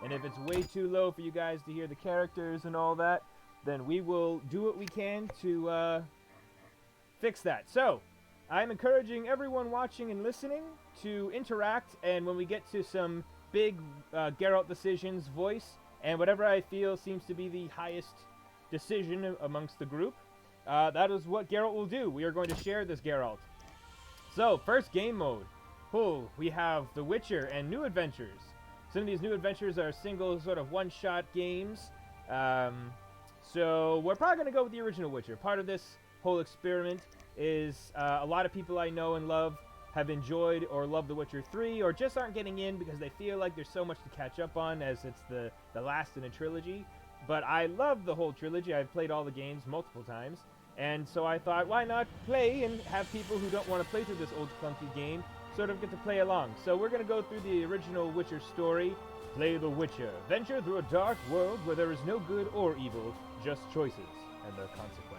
And if it's way too low for you guys to hear the characters and all that, then we will do what we can to fix that. So, I'm encouraging everyone watching and listening to interact, and when we get to some big Geralt decisions, voice, and whatever I feel seems to be the highest decision amongst the group, that is what Geralt will do. We are going to share this Geralt. So, first game mode. Oh, we have The Witcher and New Adventures. Some of these new adventures are single sort of one-shot games. So we're probably going to go with the original Witcher. Part of this whole experiment is a lot of people I know and love have enjoyed or love The Witcher 3 or just aren't getting in because they feel like there's so much to catch up on as it's the last in a trilogy. But I love the whole trilogy. I've played all the games multiple times. And so I thought, why not play and have people who don't want to play through this old clunky game sort of get to play along. So we're going to go through the original Witcher story. Play the Witcher. Venture through a dark world where there is no good or evil, just choices and their consequences.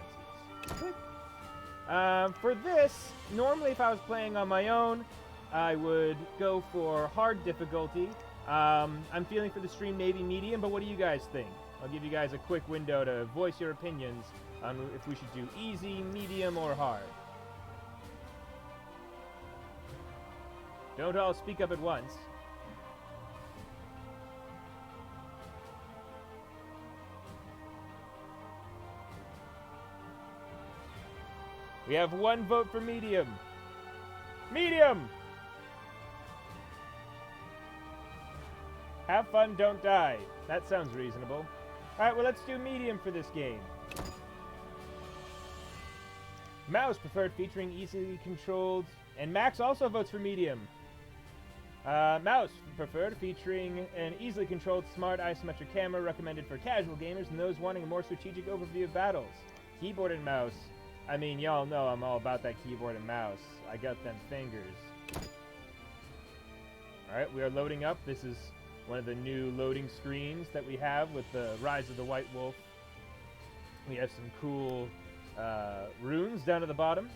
For this, normally if I was playing on my own, I would go for hard difficulty. I'm feeling for the stream maybe medium, but what do you guys think? I'll give you guys a quick window to voice your opinions on if we should do easy, medium, or hard. Don't all speak up at once. We have one vote for medium. Medium! Have fun, don't die. That sounds reasonable. Alright, well, let's do medium for this game. Mouse preferred featuring easily controlled. And Max also votes for medium. Mouse preferred featuring an easily controlled smart isometric camera recommended for casual gamers and those wanting a more strategic overview of battles. Keyboard and mouse. I mean, y'all know I'm all about that keyboard and mouse. I got them fingers. Alright, we are loading up. This is one of the new loading screens that we have with the Rise of the White Wolf. We have some cool runes down at the bottom.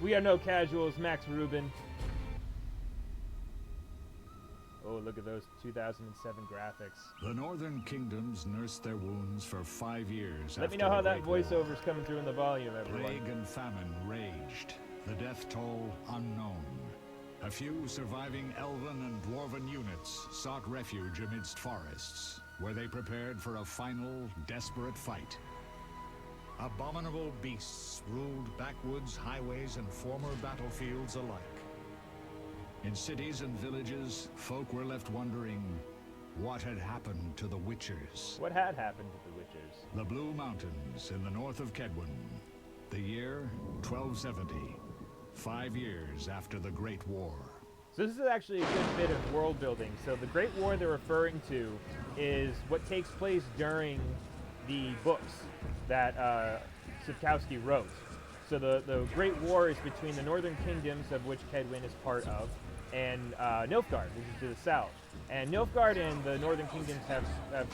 We are no casuals, Max Rubin. Oh, look at those 2007 graphics. The Northern Kingdoms nursed their wounds for 5 years. Let me know how that voiceover is coming through in the volume, everyone. Plague and famine raged, the death toll unknown. A few surviving elven and dwarven units sought refuge amidst forests, where they prepared for a final, desperate fight. Abominable beasts ruled backwoods, highways, and former battlefields alike. In cities and villages, folk were left wondering what had happened to the Witchers. What had happened to the Witchers? The Blue Mountains in the north of Kedwin. The year 1270, 5 years after the Great War. So this is actually a good bit of world building. So the Great War they're referring to is what takes place during the books that Sapkowski wrote. So the Great War is between the northern kingdoms, of which Kedwin is part of, and Nilfgaard, which is to the south. And Nilfgaard and the northern kingdoms have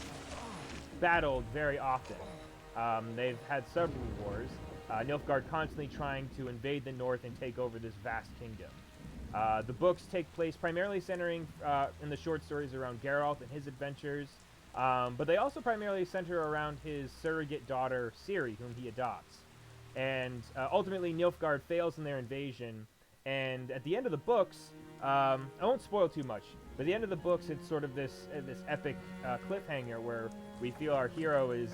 battled very often. They've had several wars. Nilfgaard constantly trying to invade the north and take over this vast kingdom. The books take place primarily centering in the short stories around Geralt and his adventures, but they also primarily center around his surrogate daughter, Ciri, whom he adopts. And ultimately, Nilfgaard fails in their invasion, and at the end of the books, I won't spoil too much, but at the end of the books, it's sort of this epic cliffhanger where we feel our hero is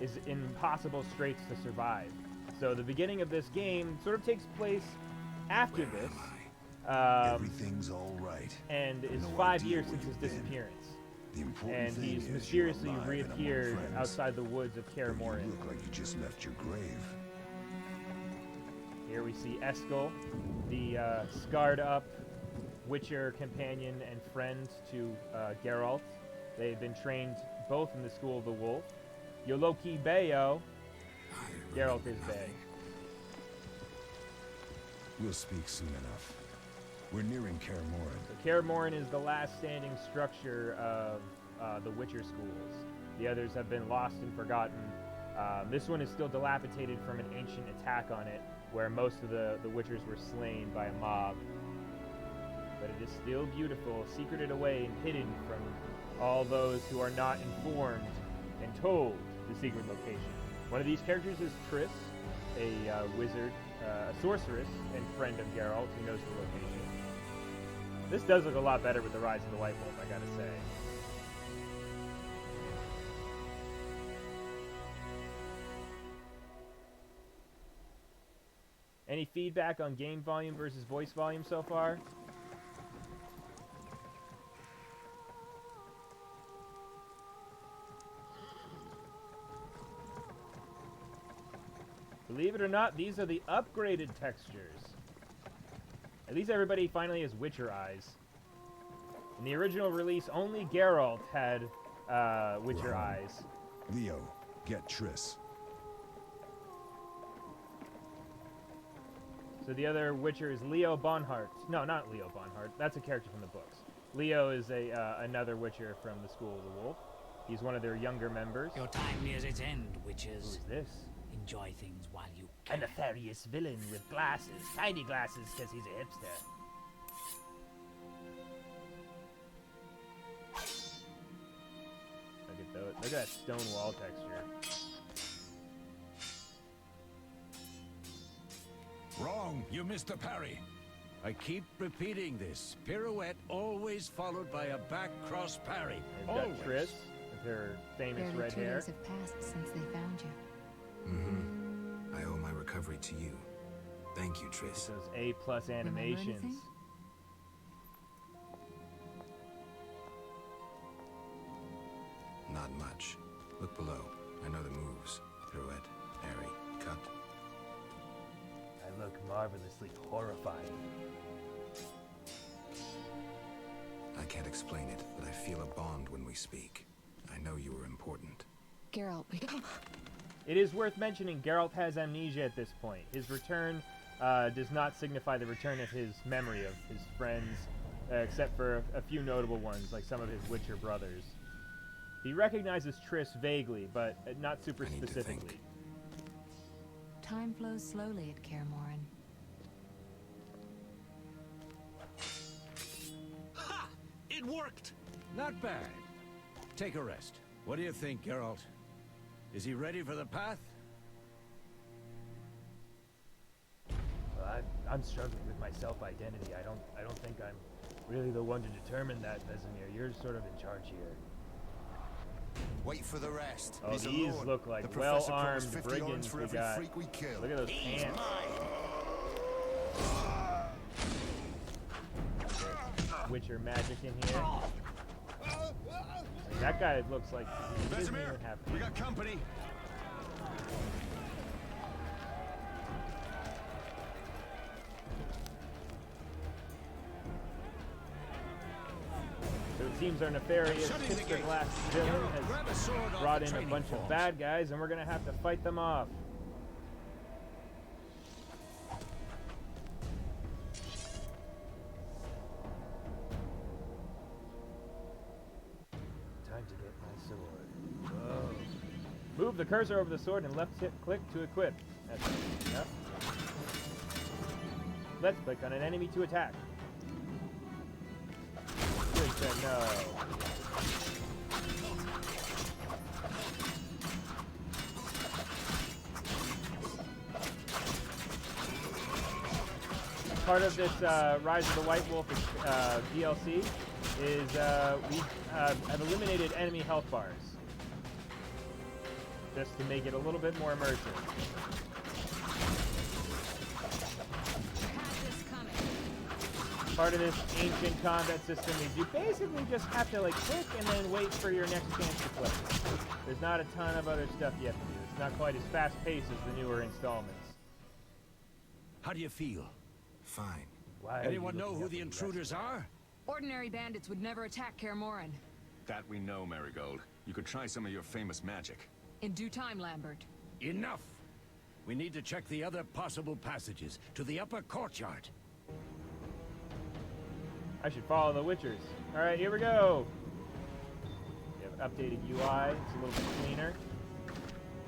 in impossible straits to survive. So the beginning of this game sort of takes place after this. Everything's all right. And it's 5 years since his disappearance. And he's mysteriously reappeared outside the woods of Kaer Morhen. You look like you just left your grave. Here we see Eskel, the scarred-up Witcher companion and friend to Geralt. They've been trained both in the School of the Wolf. Yoloki Bayo. Geralt is Bay. We'll speak soon enough. We're nearing Kaer Morhen. So Kaer Morhen is the last standing structure of the Witcher schools. The others have been lost and forgotten This one is still dilapidated from an ancient attack on it, where most of the Witchers were slain by a mob. But it is still beautiful, secreted away and hidden from all those who are not informed and told the secret location. One of these characters is Triss, a wizard, a sorceress, and friend of Geralt who knows the location. This does look a lot better with the Rise of the White Wolf, I gotta say. Any feedback on game volume versus voice volume so far? Believe it or not, these are the upgraded textures. At least everybody finally has Witcher eyes. In the original release, only Geralt had Witcher eyes. Leo, get Triss. So the other Witcher is Leo Bonhart. No, not Leo Bonhart. That's a character from the books. Leo is another Witcher from the School of the Wolf. He's one of their younger members. Your time nears its end, witches. Who's this? Enjoy things while you A can. nefarious villain with glasses. Tiny glasses because he's a hipster. Look at those. Look at that stone wall texture. Wrong. You missed the parry. I keep repeating this. Pirouette always followed by a back cross parry. They've got Always. Triss with her famous Barely red 2 hair. years have passed since they found you. I owe my recovery to you. Thank you, Triss. Those A+ Remember animations. anything? Not much. Look below. I know the moves. Pirouette, parry, cut. I look marvelously horrifying. I can't explain it, but I feel a bond when we speak. I know you were important. Geralt, we... It is worth mentioning Geralt has amnesia at this point. His return does not signify the return of his memory of his friends, except for a few notable ones, like some of his Witcher brothers. He recognizes Triss vaguely, but not super I need to specifically. think. Time flows slowly at Kaer Morhen. Ha! It worked! Not bad. Take a rest. What do you think, Geralt? Is he ready for the path? Well, I'm struggling with my self-identity. I don't think I'm really the one to determine that, Vesemir. You're sort of in charge here. Wait for the rest. Oh, He's these alone. look like The professor well-armed promised 50 brigands for we every got. freak we kill. Look at those pants. Witcher magic in here. Like, that guy looks like he doesn't even have. we got company. So it seems our nefarious Shutting the hipster gate. glass villain Geralt, grab a sword has off brought the in a training bunch of forms. bad guys, and we're gonna have to fight them off. Time to get my sword. Whoa. Move the cursor over the sword and left click to equip. That's it. Yep. Let's click on an enemy to attack. Good to know. Part of this Rise of the White Wolf DLC is we have eliminated enemy health bars, just to make it a little bit more immersive. Part of this ancient combat system is you basically just have to like click and then wait for your next chance to click. There's not a ton of other stuff you have to do. It's not quite as fast paced as the newer installments. How do you feel? Fine. Why are Anyone you know looking who up the at intruders are? Ordinary bandits would never attack Kaer Morhen. That we know, Marigold. You could try some of your famous magic. In due time, Lambert. Enough! We need to check the other possible passages to the upper courtyard. I should follow the Witchers. Alright, here we go! We have updated UI, it's a little bit cleaner.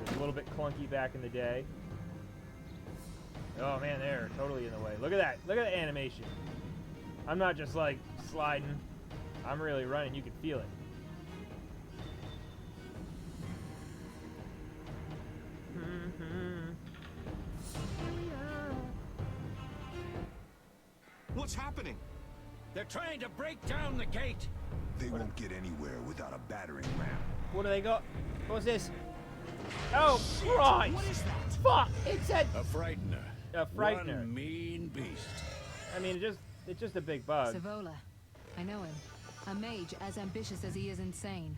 It was a little bit clunky back in the day. Oh man, they're totally in the way. Look at that. Look at the animation. I'm not just like sliding. I'm really running. You can feel it. What's happening? They're trying to break down the gate. They won't get anywhere without a battering ram. What do they got? What's this? Oh, Christ! What is that? Fuck! It said A frightener. a frightener. One mean beast. I mean, it's just a big bug. Savola. I know him. A mage as ambitious as he is insane.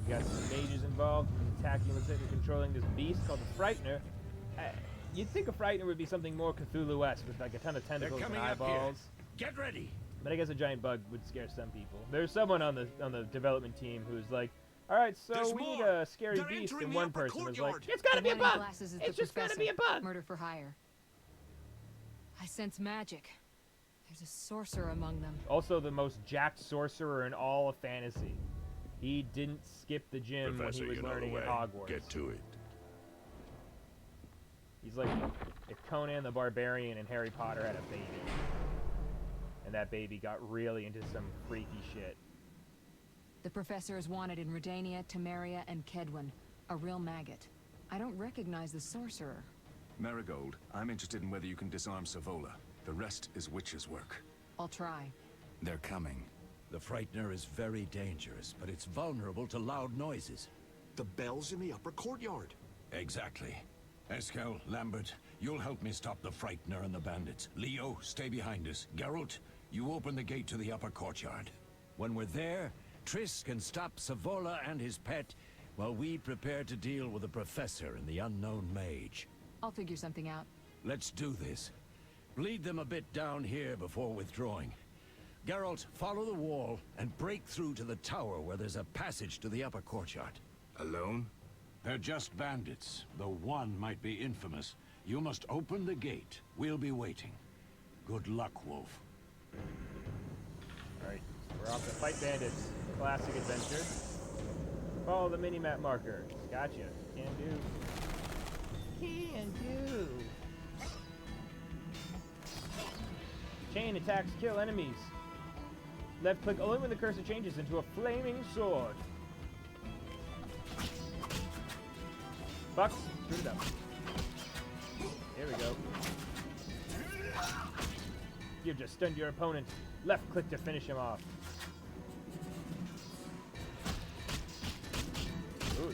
You got some mages involved in attacking, looks like they're controlling this beast called the Frightener. You'd think a Frightener would be something more Cthulhu-esque with like a ton of They're tentacles and coming up here. eyeballs. Get ready. But I guess a giant bug would scare some people. There's someone on the development team who's like, all right, so There's we need more. a scary They're beast, entering and the one upper person was like, courtyard. it's gotta The be a one in bug. glasses is It's the just gotta professor. be a bug. Murder for hire. I sense magic. There's a sorcerer among them. Also, the most jacked sorcerer in all of fantasy. He didn't skip the gym when he was learning at Hogwarts. Get to it. He's like if Conan the Barbarian and Harry Potter had a baby. And that baby got really into some freaky shit. The professor is wanted in Redania, Temeria, and Kedwin. A real maggot. I don't recognize the sorcerer. Marigold, I'm interested in whether you can disarm Savola. The rest is witch's work. I'll try. They're coming. The frightener is very dangerous, but it's vulnerable to loud noises. The bell's in the upper courtyard. Exactly. Eskel, Lambert, you'll help me stop the frightener and the bandits. Leo, stay behind us. Geralt, you open the gate to the upper courtyard. When we're there, Triss can stop Savola and his pet while we prepare to deal with the professor and the unknown mage. I'll figure something out. Let's do this. Bleed them a bit down here before withdrawing. Geralt, follow the wall and break through to the tower where there's a passage to the upper courtyard. Alone? They're just bandits, though one might be infamous. You must open the gate. We'll be waiting. Good luck, Wolf. Alright, we're off to fight bandits. Classic adventure. Follow the mini-map marker. Gotcha. Can do. Can do. Chain attacks kill enemies. Left click only when the cursor changes into a flaming sword. Fuck. Screwed it up. Here we go. You've just stunned your opponent. Left click to finish him off. Ooh,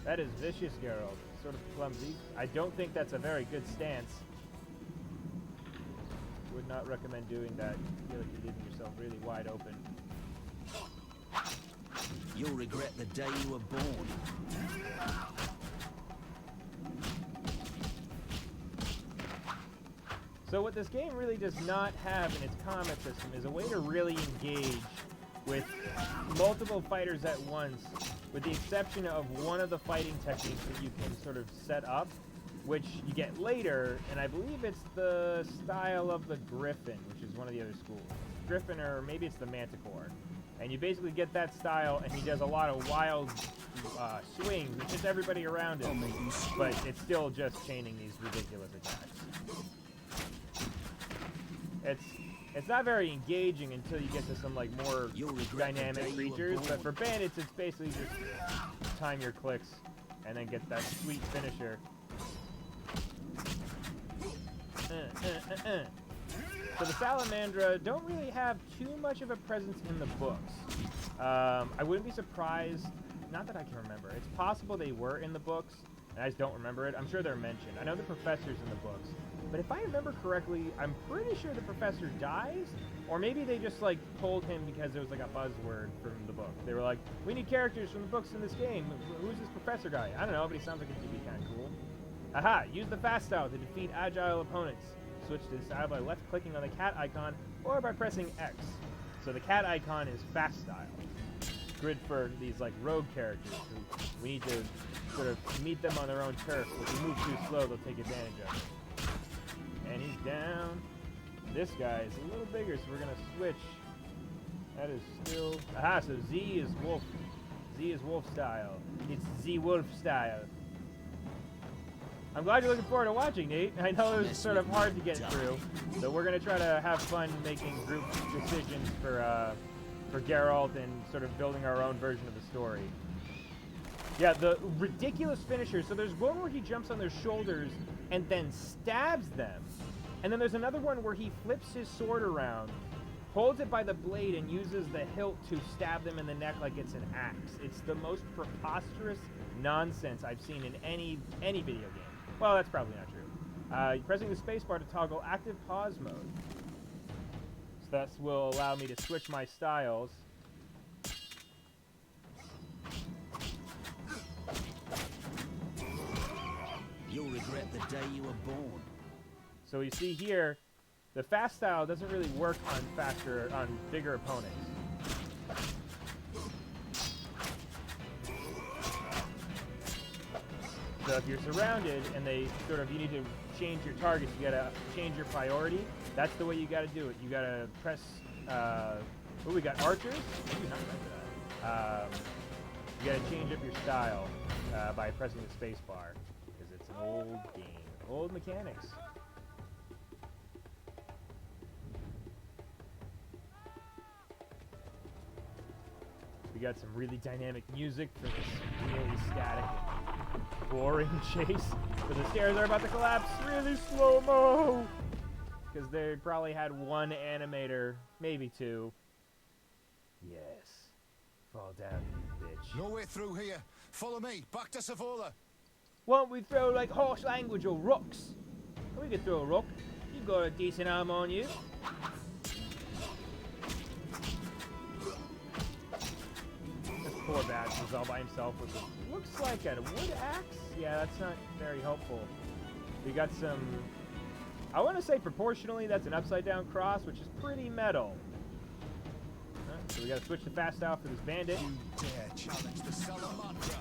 that is vicious, Geralt. Sort of clumsy. I don't think that's a very good stance. Would not recommend doing that. I feel like you're leaving yourself really wide open. You'll regret the day you were born. So what this game really does not have in its combat system is a way to really engage with multiple fighters at once, with the exception of one of the fighting techniques that you can sort of set up, which you get later, and I believe it's the style of the Griffin, which is one of the other schools. Griffin, or maybe it's the Manticore. And you basically get that style, and he does a lot of wild swings with just everybody around him. But it's still just chaining these ridiculous attacks. It's not very engaging until you get to some like more dynamic creatures, but for bandits it's basically just time your clicks and then get that sweet finisher. So the Salamandra don't really have too much of a presence in the books. I wouldn't be surprised, not that I can remember. It's possible they were in the books, and I just don't remember it. I'm sure they're mentioned. I know the professor's in the books. But if I remember correctly, I'm pretty sure the professor dies, or maybe they just like told him because there was like a buzzword from the book. They were like, we need characters from the books in this game. Who's this professor guy? I don't know, but he sounds like it could be kind of cool. Aha! Use the fast style to defeat agile opponents. Switch to the style by left-clicking on the cat icon, or by pressing X. So the cat icon is fast style. Good for these like rogue characters who we need to sort of meet them on their own turf. If we move too slow, they'll take advantage of it. And he's down. This guy is a little bigger, so we're gonna switch. That is still... Aha, so Z is wolf. Z is wolf style. It's Z wolf style. I'm glad you're looking forward to watching, Nate. I know it was sort of hard to get through, so we're gonna try to have fun making group decisions for Geralt and sort of building our own version of the story. Yeah, the ridiculous finishers. So there's one where he jumps on their shoulders and then stabs them. And then there's another one where he flips his sword around, holds it by the blade, and uses the hilt to stab them in the neck like it's an axe. It's the most preposterous nonsense I've seen in any video game. Well, that's probably not true. Pressing the spacebar to toggle active pause mode. So that will allow me to switch my styles. You'll regret the day you were born. So you see here, the fast style doesn't really work on bigger opponents. So if you're surrounded and they you need to change your targets, you gotta change your priority. That's the way you gotta do it. You gotta press, we got archers? Maybe not that. You gotta change up your style by pressing the space bar, because it's an old game. Old mechanics. We got some really dynamic music for this really static and boring chase. But the stairs are about to collapse really slow-mo! Because they probably had one animator, maybe two. Yes. Fall down, you bitch. No way through here. Follow me. Back to Savola. Won't we throw like horse language or rocks? We could throw a rock. You've got a decent arm on you. Poor Bats was all by himself with what looks like a wood axe. Yeah, that's not very helpful. We got some... I want to say proportionally that's an upside down cross, which is pretty metal. So we got to switch to fast style for this bandit. You dare challenge the Salamandra.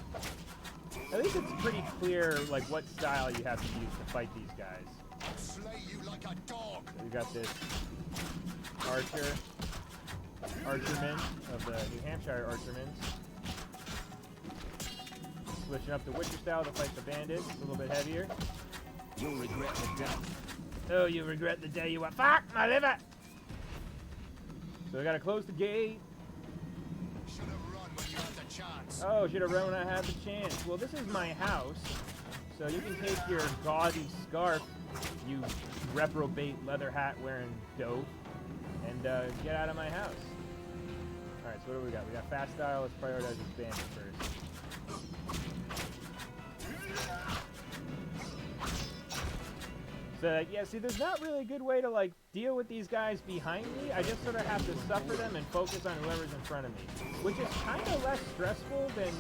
At least it's pretty clear like what style you have to use to fight these guys. I'll slay you like a dog. So we got this Archerman of the New Hampshire Archermans. Switching up the Witcher style to fight the bandits, a little bit heavier. You'll regret the day. Oh, you regret the day you went. Fuck my liver! So we gotta close the gate. Should have run when you had the chance. Oh, should have run when I had the chance. Well, this is my house, so you can take your gauzy scarf, you reprobate leather hat wearing dope, and get out of my house. Alright, so what do we got? We got fast style. Let's prioritize this bandit first. So, yeah, see, there's not really a good way to, like, deal with these guys behind me. I just sort of have to suffer them and focus on whoever's in front of me. Which is kind of less stressful than,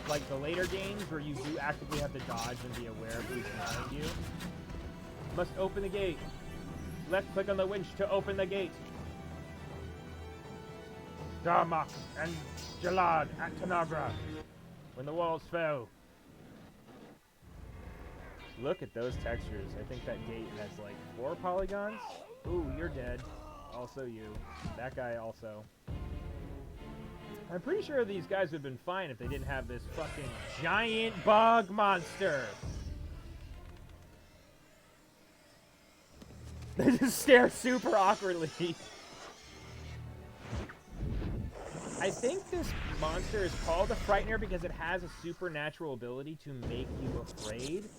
like, the later games where you do actively have to dodge and be aware of who's behind you. Must open the gate. Left click on the winch to open the gate. Darmok and Jalad at Tanagra. When the walls fell. Look at those textures. I think that gate has like 4 polygons. Ooh, you're dead. Also you. That guy also. I'm pretty sure these guys would have been fine if they didn't have this fucking giant bug monster. They just stare super awkwardly. I think this monster is called a Frightener because it has a supernatural ability to make you afraid.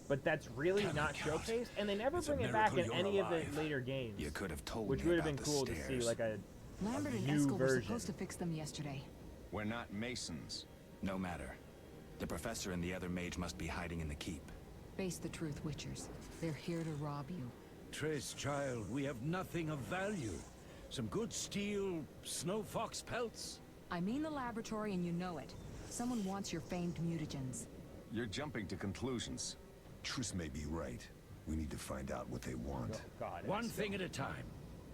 But that's really not showcased, and they never bring it back in any of the later games. You could have told which me would have about been the cool stairs. to see, like a Lambert and new Eskel were version. supposed to fix them yesterday. We're not masons. No matter. The professor and the other mage must be hiding in the keep. Face the truth, Witchers. They're here to rob you. Triss, child, we have nothing of value. Some good steel snow fox pelts. I mean the laboratory and you know it. Someone wants your famed mutagens. You're jumping to conclusions. Triss may be right. We need to find out what they want. Oh, God, One it's thing at a time.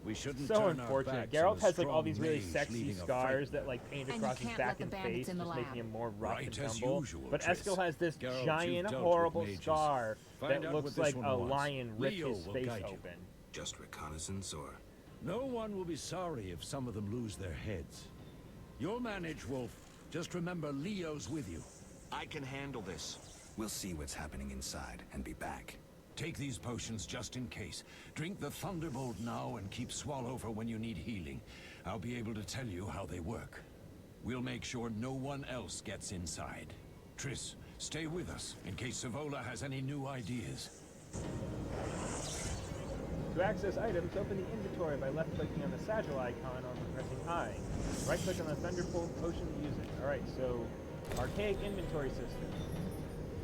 We shouldn't so turn our unfortunate. backs on Geralt a has like all strong these really mage sexy leaving a scars that frightener. like paint And across you his can't let back the and bandits face, in the just making lab. him more rough Right and as tumble. usual, But Triss. Eskel has this Geralt, giant, you've dealt horrible with mages. scar Find that out looks what this like one a wants. lion ripped Leo his will face guide you. open. Just reconnaissance, or... No one will be sorry if some of them lose their heads. You'll manage, Wolf. Just remember Leo's with you. I can handle this. We'll see what's happening inside and be back. Take these potions just in case. Drink the Thunderbolt now and keep Swallow for when you need healing. I'll be able to tell you how they work. We'll make sure no one else gets inside. Triss, stay with us in case Savola has any new ideas. To access items, open the inventory by left-clicking on the satchel icon or pressing I. Right-click on the Thunderbolt potion to use it. Alright, so archaic inventory system.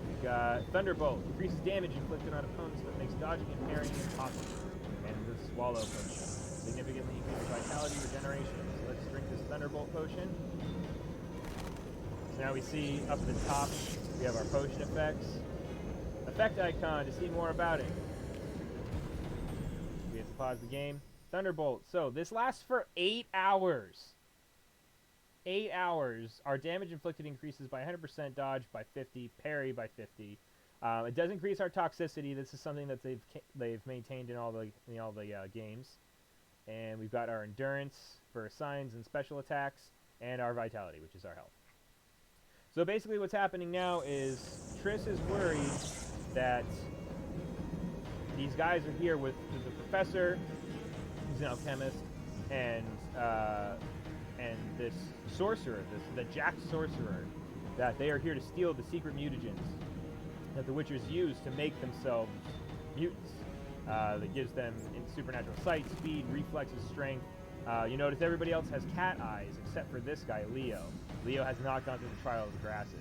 We've got Thunderbolt. Increases damage inflicted on opponents but makes dodging and parrying impossible. And the Swallow potion. Significantly increases vitality regeneration. So let's drink this Thunderbolt potion. So now we see up at the top, we have our potion effects. Effect icon to see more about it. We have to pause the game. Thunderbolt. So this lasts for 8 hours. 8 hours. Our damage inflicted increases by 100%, dodge by 50, parry by 50. It does increase our toxicity. This is something that they've maintained in all the games. And we've got our endurance for signs and special attacks, and our vitality, which is our health. So basically, what's happening now is Triss is worried that these guys are here with the professor, who's an alchemist, and this sorcerer, the Jack sorcerer, that they are here to steal the secret mutagens that the Witchers use to make themselves mutants. That gives them supernatural sight, speed, reflexes, strength. You notice everybody else has cat eyes except for this guy, Leo. Leo has not gone through the Trial of the Grasses,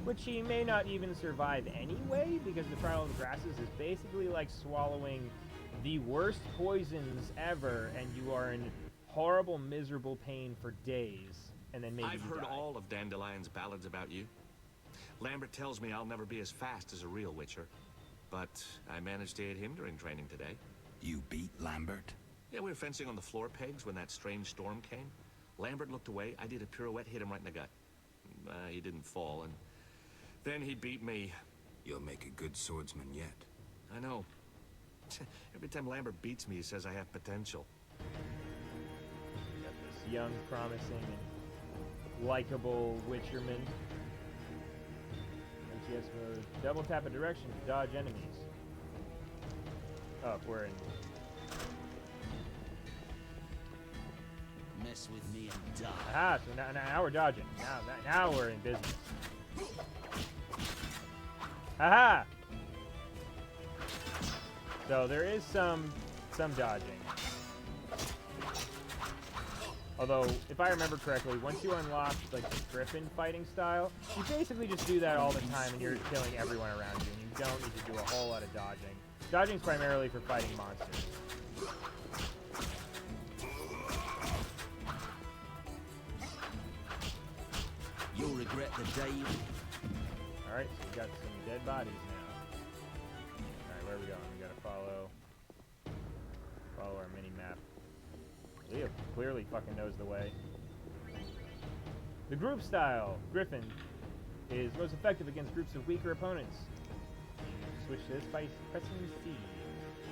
which he may not even survive anyway, because the Trial of the Grasses is basically like swallowing the worst poisons ever, and you are in horrible, miserable pain for days, and then maybe I've you heard die. all of Dandelion's ballads about you. Lambert tells me I'll never be as fast as a real Witcher, but I managed to hit him during training today. You beat Lambert? Yeah, we were fencing on the floor pegs when that strange storm came. Lambert looked away, I did a pirouette, hit him right in the gut. He didn't fall, and then he beat me. You'll make a good swordsman yet. I know. Every time Lambert beats me, he says I have potential. Got this young, promising, and likable Witcherman. MTS mode. Double tap a direction to dodge enemies. Oh, we're in. Mess with me and die. Aha, so now we're dodging. Now we're in business. Aha! So there is some dodging. Although, if I remember correctly, once you unlock like the Griffin fighting style, you basically just do that all the time and you're killing everyone around you, and you don't need to do a whole lot of dodging. Dodging's primarily for fighting monsters. You'll regret the day you... Alright, so we got some dead bodies now. Alright, where are we going? We gotta follow our mini-map. Leo clearly fucking knows the way. The group style, Griffin, is most effective against groups of weaker opponents. Switch this by pressing C.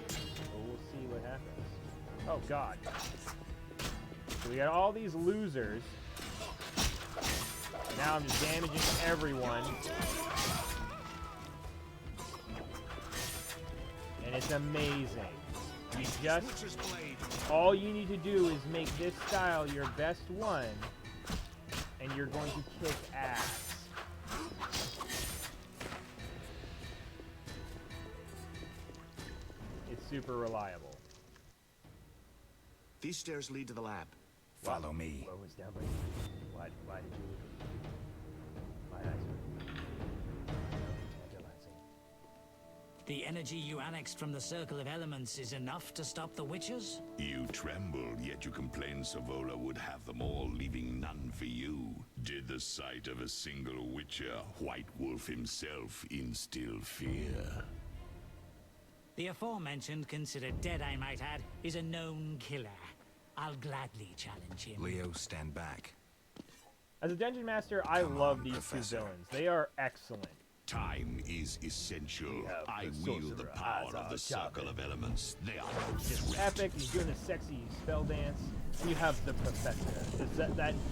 So we'll see what happens. Oh god. So we got all these losers. Now I'm just damaging everyone. And it's amazing. You just... all you need to do is make this style your best one, and you're going to kick ass. It's super reliable. These stairs lead to the lab. Follow me. What was down by you? Why did you leave? My eyes are tantalizing. The energy you annexed from the Circle of Elements is enough to stop the Witchers? You trembled, yet you complained Savola would have them all, leaving none for you. Did the sight of a single Witcher, White Wolf himself, instill fear? The aforementioned, considered dead I might add, is a known killer. I'll gladly challenge him. Leo, stand back. As a dungeon master, I love these two villains. They are excellent. Time is essential. have I the wield the sorcerer power as of our the circle of elements. They are no Just threat. epic. He's doing a sexy spell dance. And you have the professor. It's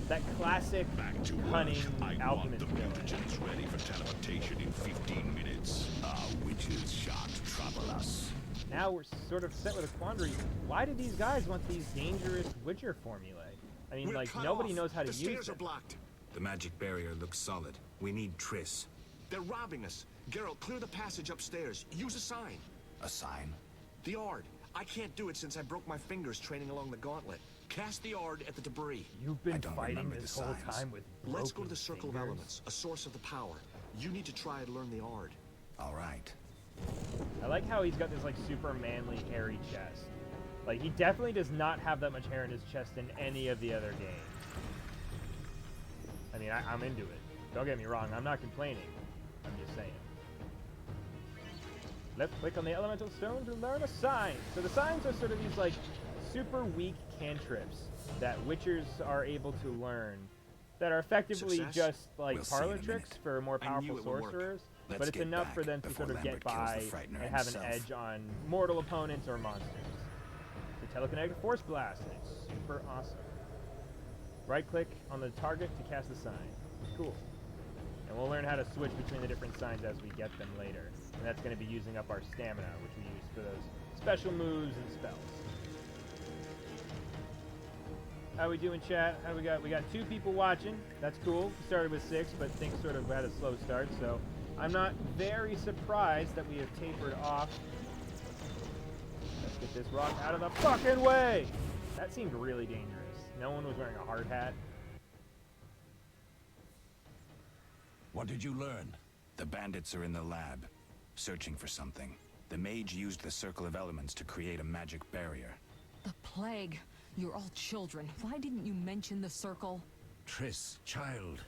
that classic Back to cunning work. I want alchemist the villain. mutagens ready for teleportation in 15 minutes. Our witches shan't trouble us. Now we're sort of set with a quandary. Why do these guys want these dangerous Witcher formulae? I mean, like, nobody knows how to the use stairs them. are blocked. The magic barrier looks solid. We need Triss. They're robbing us. Geralt, clear the passage upstairs. Use a sign. A sign? The Ard. I can't do it since I broke my fingers training along the gauntlet. Cast the Ard at the debris. You've been fighting this whole time with Let's go to broken the Circle of fingers? Elements, a source of the power. You need to try and learn the Ard. All right. I like how he's got this, like, super manly, hairy chest. Like, he definitely does not have that much hair in his chest in any of the other games. I mean, I'm into it. Don't get me wrong, I'm not complaining. I'm just saying. Left click on the elemental stone to learn a sign. So the signs are sort of these, like, super weak cantrips that Witchers are able to learn that are effectively Success? just, like, We'll see in parlor a tricks minute. for more I knew powerful it would work. sorcerers. Let's But it's get enough back for them to before sort of get Lambert kills by the Frightener and have an himself. edge on mortal opponents or monsters. The telekinetic force blast, and it's super awesome. Right click on the target to cast a sign. Cool. And we'll learn how to switch between the different signs as we get them later. And that's going to be using up our stamina, which we use for those special moves and spells. How we doing, chat? How we got? We got 2 people watching. That's cool. We started with 6, but things sort of had a slow start, so I'm not very surprised that we have tapered off. Let's get this rock out of the fucking way! That seemed really dangerous. No one was wearing a hard hat. What did you learn? The bandits are in the lab, searching for something. The mage used the circle of elements to create a magic barrier. The plague. You're all children. Why didn't you mention the circle? Triss, child.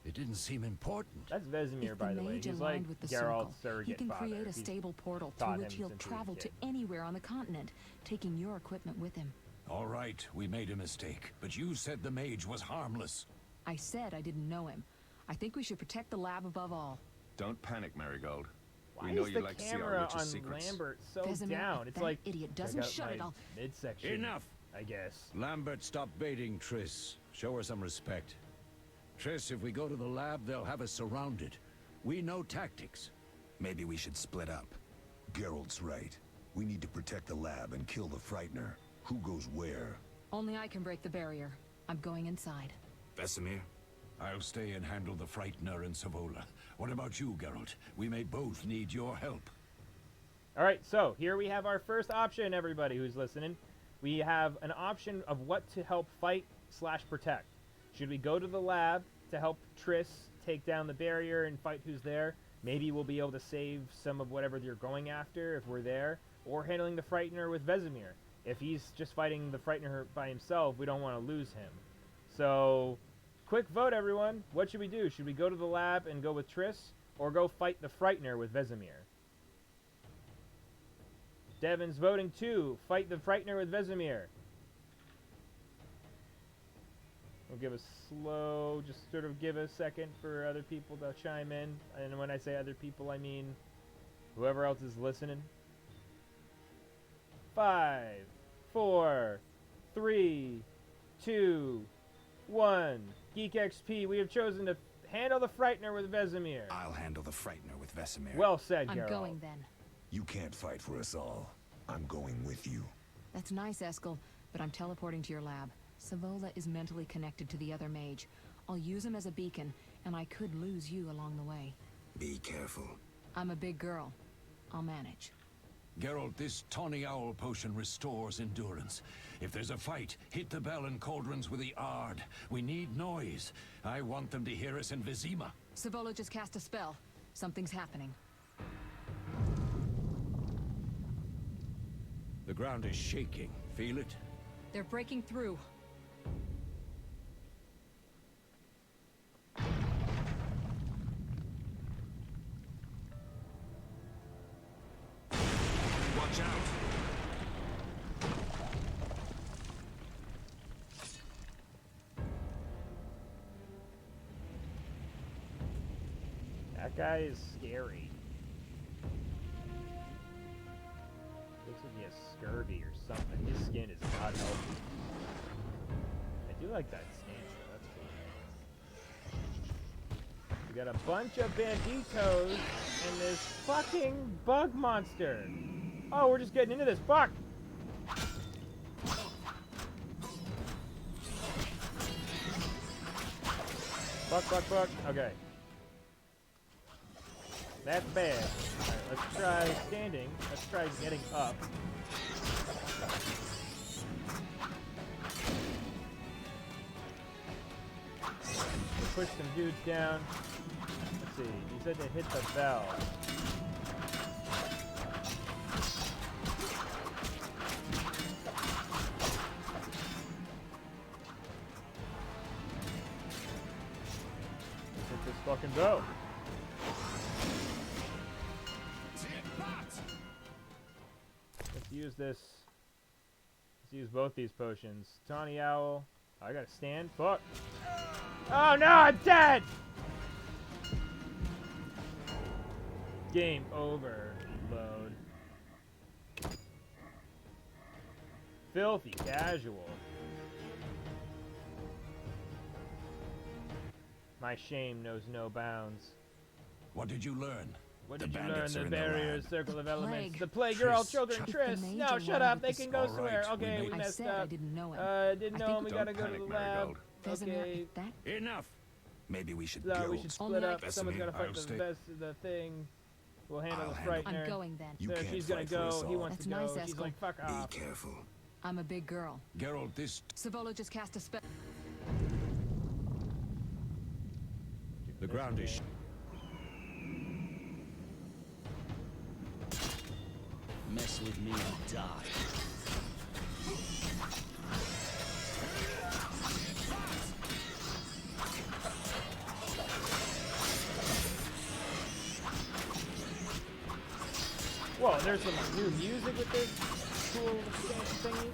It didn't seem important. That's Vesemir, If by the the way. mage He's like aligned with the Geralt's circle, surrogate he can father. create a He's stable portal taught through which him he'll since he was a travel to kid. anywhere on the continent, taking your equipment with him. All right, we made a mistake, but you said the mage was harmless. I said I didn't know him. I think we should protect the lab above all. Don't panic, Marigold. Why We know is you the like to see our camera witches' on secrets. Lambert so Vesemir, down? if It's that like idiot check doesn't out shut my it, I'll... midsection. Enough! I guess. Lambert, stop baiting Triss. Show her some respect. Triss, if we go to the lab, they'll have us surrounded. We know tactics. Maybe we should split up. Geralt's right. We need to protect the lab and kill the Frightener. Who goes where? Only I can break the barrier. I'm going inside. Vesemir? I'll stay and handle the Frightener and Savola. What about you, Geralt? We may both need your help. Alright, so here we have our first option, everybody who's listening. We have an option of what to help fight / protect. Should we go to the lab to help Triss take down the barrier and fight who's there? Maybe we'll be able to save some of whatever you're going after if we're there. Or handling the Frightener with Vesemir. If he's just fighting the Frightener by himself, we don't want to lose him. So, quick vote, everyone. What should we do? Should we go to the lab and go with Triss? Or go fight the Frightener with Vesemir? Devin's voting 2. Fight the Frightener with Vesemir. We'll give a slow, just sort of give a second for other people to chime in. And when I say other people, I mean whoever else is listening. 5, 4, 3, 2, 1. GeekXP, we have chosen to handle the Frightener with Vesemir. I'll handle the Frightener with Vesemir. Well said, I'm Geralt. going then. You can't fight for us all. I'm going with you. That's nice, Eskel, but I'm teleporting to your lab. Savola is mentally connected to the other mage. I'll use him as a beacon, and I could lose you along the way. Be careful. I'm a big girl. I'll manage. Geralt, this tawny owl potion restores endurance. If there's a fight, hit the bell and cauldrons with the Ard. We need noise. I want them to hear us in Vizima. Savola just cast a spell. Something's happening. The ground is shaking. Feel it? They're breaking through. Watch out! That guy is scary. Looks like he has scurvy or something. His skin is not healthy. I do like that stance though, that's cool. We got a bunch of banditos and this fucking bug monster. Oh, we're just getting into this. Fuck! Fuck. Okay. That's bad. Alright, let's try standing. Let's try getting up. We'll push some dudes down. Let's see. He said to hit the bell. Let's hit this fucking bell. Let's use this. Let's use both these potions. Tawny Owl. I gotta stand. Fuck. Oh no, I'm dead! Game over. Load. Filthy casual. My shame knows no bounds. What did you learn? What The did you learn? bandits are The in the barriers, lab. circle of elements. Plague. The plague, you're all Triss, children. shut- Triss, If the no, major shut up. wanted They this- can go All somewhere. right, Okay, we we made- I messed said up. I didn't know him. Didn't I know think him. We we- gotta Don't go to panic, the lab. Marigold. There's Okay. that. Enough! Maybe we should So go. we should split Only up. like- Someone's gotta I'll fight the stay. best the thing. We'll handle I'll the handle it. frightener. I'm going then. You So can't she's gonna fight for us go. He all. wants That's to go. nice, She's Eskel. like, fuck Be off. careful. I'm a big girl. Geralt, this... Savola just cast a spell. The ground is... Mess with me and die. Whoa, there's some new music with this cool thingy.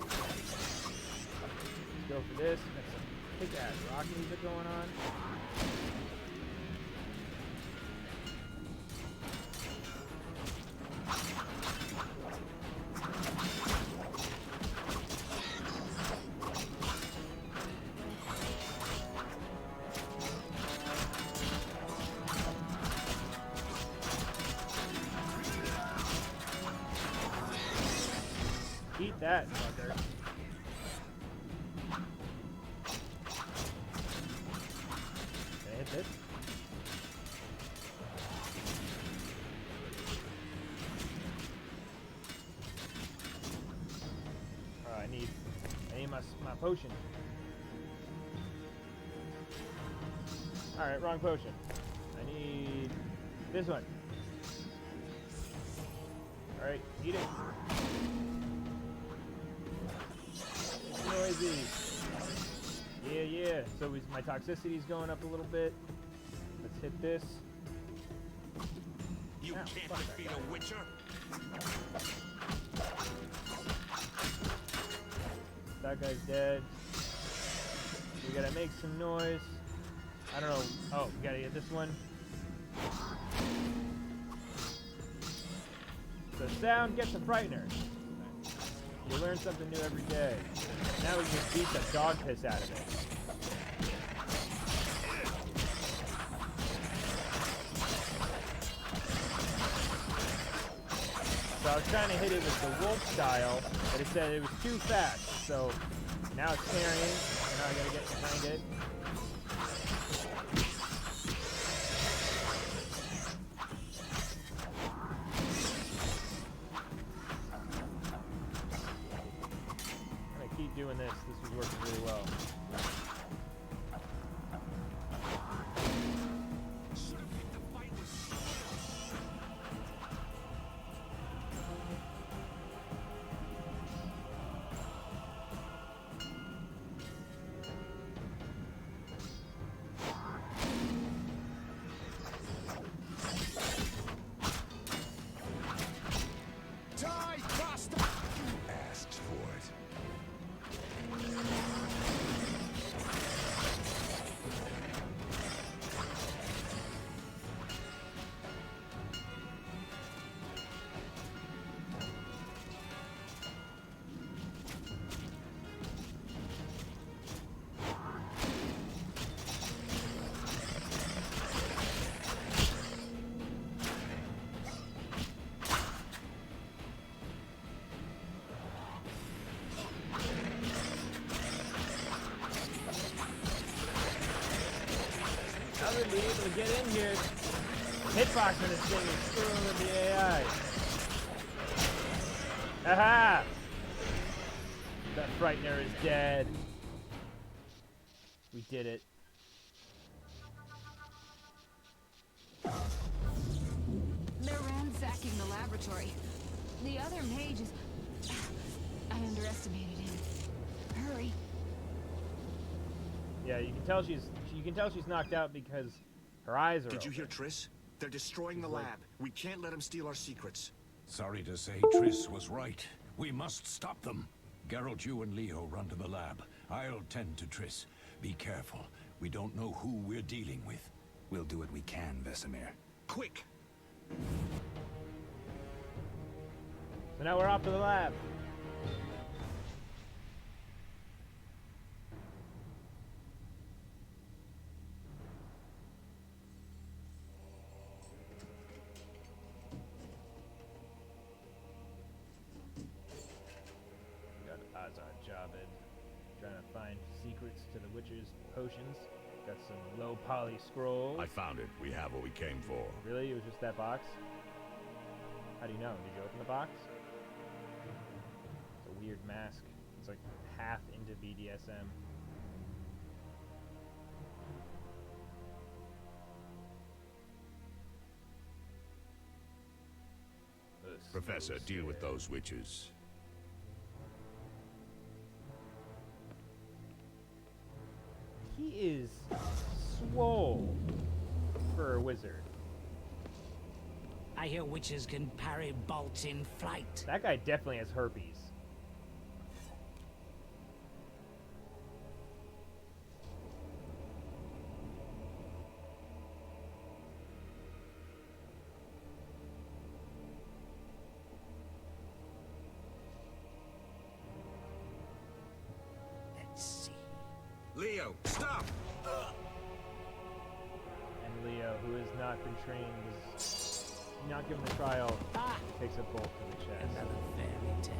Let's go for this. Got some kick-ass rock music going on. Eat that, fucker. Can I hit this? Oh, I need my potion. Alright, wrong potion. I need this one. Alright, eat it. Noisy. Yeah. So my toxicity's going up a little bit. Let's hit this. You Ow, can't fuck that defeat guy. a Witcher? That guy's dead. We gotta make some noise. I don't know. Oh, we gotta get this one. So sound gets a frightener. You learn something new every day. Now we can just beat the dog piss out of it. So I was trying to hit it with the wolf style, but it said it was too fast. So now it's parrying, and now I gotta get behind it. I'm gonna keep doing this. This was working really well. How would be able to get in here? Hitboxing this thing is screwing with the AI. Aha! That Frightener is dead. We did it. They're ransacking the laboratory. The other mage is... I underestimated him. Hurry. Yeah, you can tell she's knocked out because her eyes are Did you open. hear Triss? They're destroying the lab. We can't let them steal our secrets. Sorry to say, Triss was right. We must stop them. Geralt, you and Leo run to the lab. I'll tend to Triss. Be careful. We don't know who we're dealing with. We'll do what we can, Vesemir. Quick! So now we're off to the lab. Javed, trying to find secrets to the Witcher's potions. Got some low poly scrolls. I found it. We have what we came for. Really? It was just that box? How do you know? Did you open the box? It's a weird mask. It's like half into BDSM. Professor, deal with those witches. He is swole for a wizard. I hear witches can parry bolts in flight. That guy definitely has herpes. Leo, stop! And Leo, who has not been trained, is not given the trial, takes a bolt to the chest. Another fairy tale.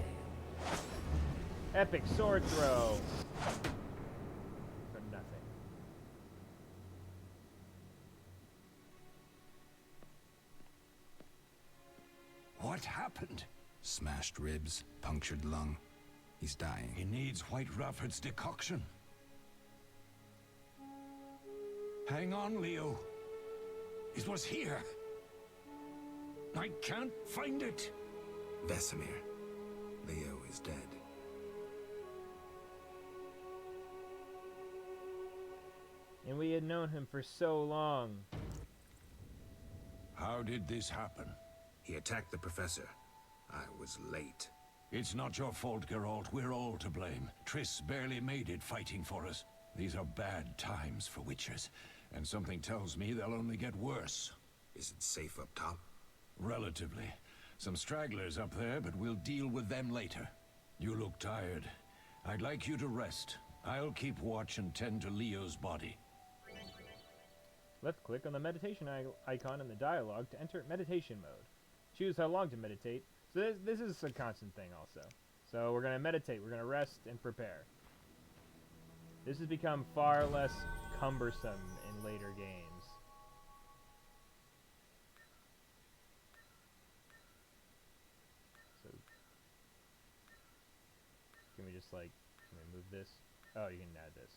Epic sword throw. For nothing. What happened? Smashed ribs, punctured lung. He's dying. He needs White Rafford's decoction. Hang on, Leo. It was here. I can't find it. Vesemir. Leo is dead. And we had known him for so long. How did this happen? He attacked the professor. I was late. It's not your fault, Geralt. We're all to blame. Triss barely made it fighting for us. These are bad times for witchers, and something tells me they'll only get worse. Is it safe up top? Relatively. Some stragglers up there, but we'll deal with them later. You look tired. I'd like you to rest. I'll keep watch and tend to Leo's body. Left click on the meditation icon in the dialogue to enter meditation mode. Choose how long to meditate. So this is a constant thing also. So we're going to meditate, we're going to rest and prepare. This has become far less cumbersome in later games. So can we just like, can we move this? Oh, you can add this.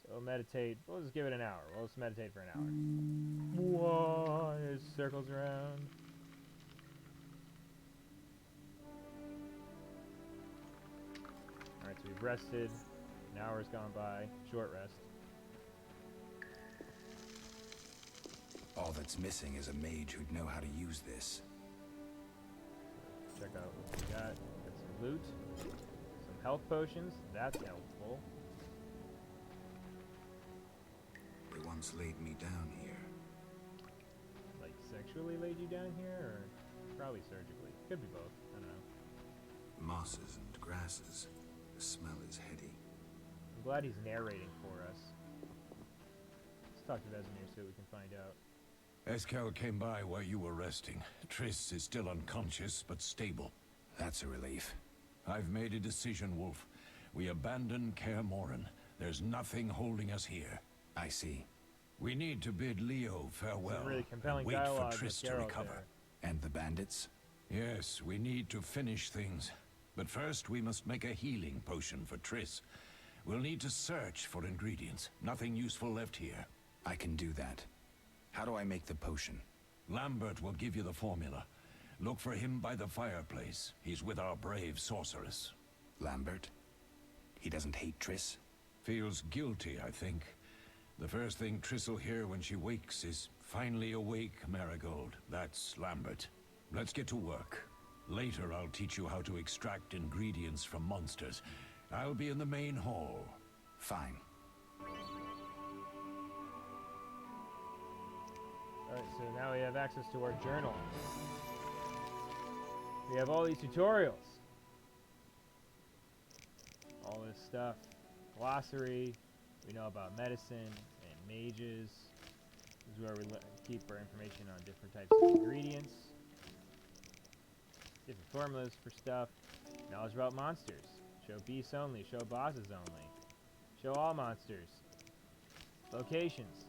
So meditate, we'll just give it an hour. We'll just meditate for an hour. Whoa, it circles around. Alright, so we've rested. An hour's gone by. Short rest. All that's missing is a mage who'd know how to use this. Check out what we got. Got some loot. Some health potions. That's helpful. They once laid me down here. Like sexually laid you down here, or probably surgically? Could be both. I don't know. Mosses and grasses. The smell is heady. I'm glad he's narrating for us. Let's talk to Vesemir, see what we can find out. Eskel came by while you were resting. Triss is still unconscious, but stable. That's a relief. I've made a decision, Wolf. We abandon Kaer Morhen. There's nothing holding us here. I see. We need to bid Leo farewell. Some really compelling and wait dialogue for with Triss to Geralt recover. there. And the bandits? Yes, we need to finish things. But first, we must make a healing potion for Triss. We'll need to search for ingredients. Nothing useful left here. I can do that. How do I make the potion? Lambert will give you the formula. Look for him by the fireplace. He's with our brave sorceress. Lambert? He doesn't hate Triss? Feels guilty, I think. The first thing Triss will hear when she wakes is, "Finally awake, Marigold." That's Lambert. Let's get to work. Later, I'll teach you how to extract ingredients from monsters. I'll be in the main hall. Fine. Alright, so now we have access to our journal. We have all these tutorials. All this stuff. Glossary. We know about medicine and mages. This is where we keep our information on different types of ingredients. Different formulas for stuff. Knowledge about monsters. Show beasts only. Show bosses only. Show all monsters. Locations.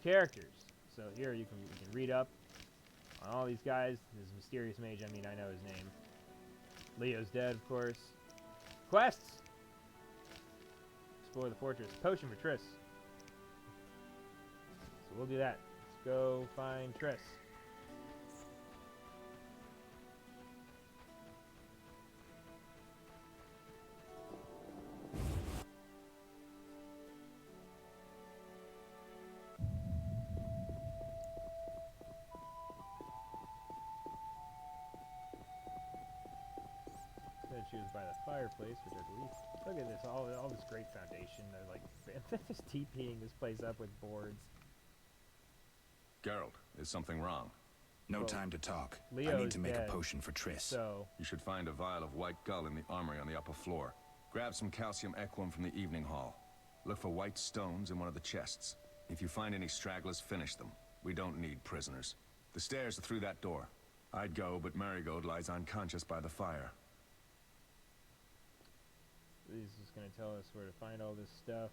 Characters. So here you can read up on all these guys. This mysterious mage, I mean, I know his name. Leo's dead, of course. Quests! Explore the fortress. Potion for Triss. So we'll do that. Let's go find Triss. She was by the fireplace, which I believe. Look at this, all this great foundation. They're like just TPing this place up with boards. Geralt, is something wrong? No time to talk. I Leo's need to make dead, a potion for Triss. So You should find a vial of white gull in the armory on the upper floor. Grab some calcium equum from the evening hall. Look for white stones in one of the chests. If you find any stragglers, finish them. We don't need prisoners. The stairs are through that door. I'd go, but Marigold lies unconscious by the fire. he's just gonna tell us where to find all this stuff.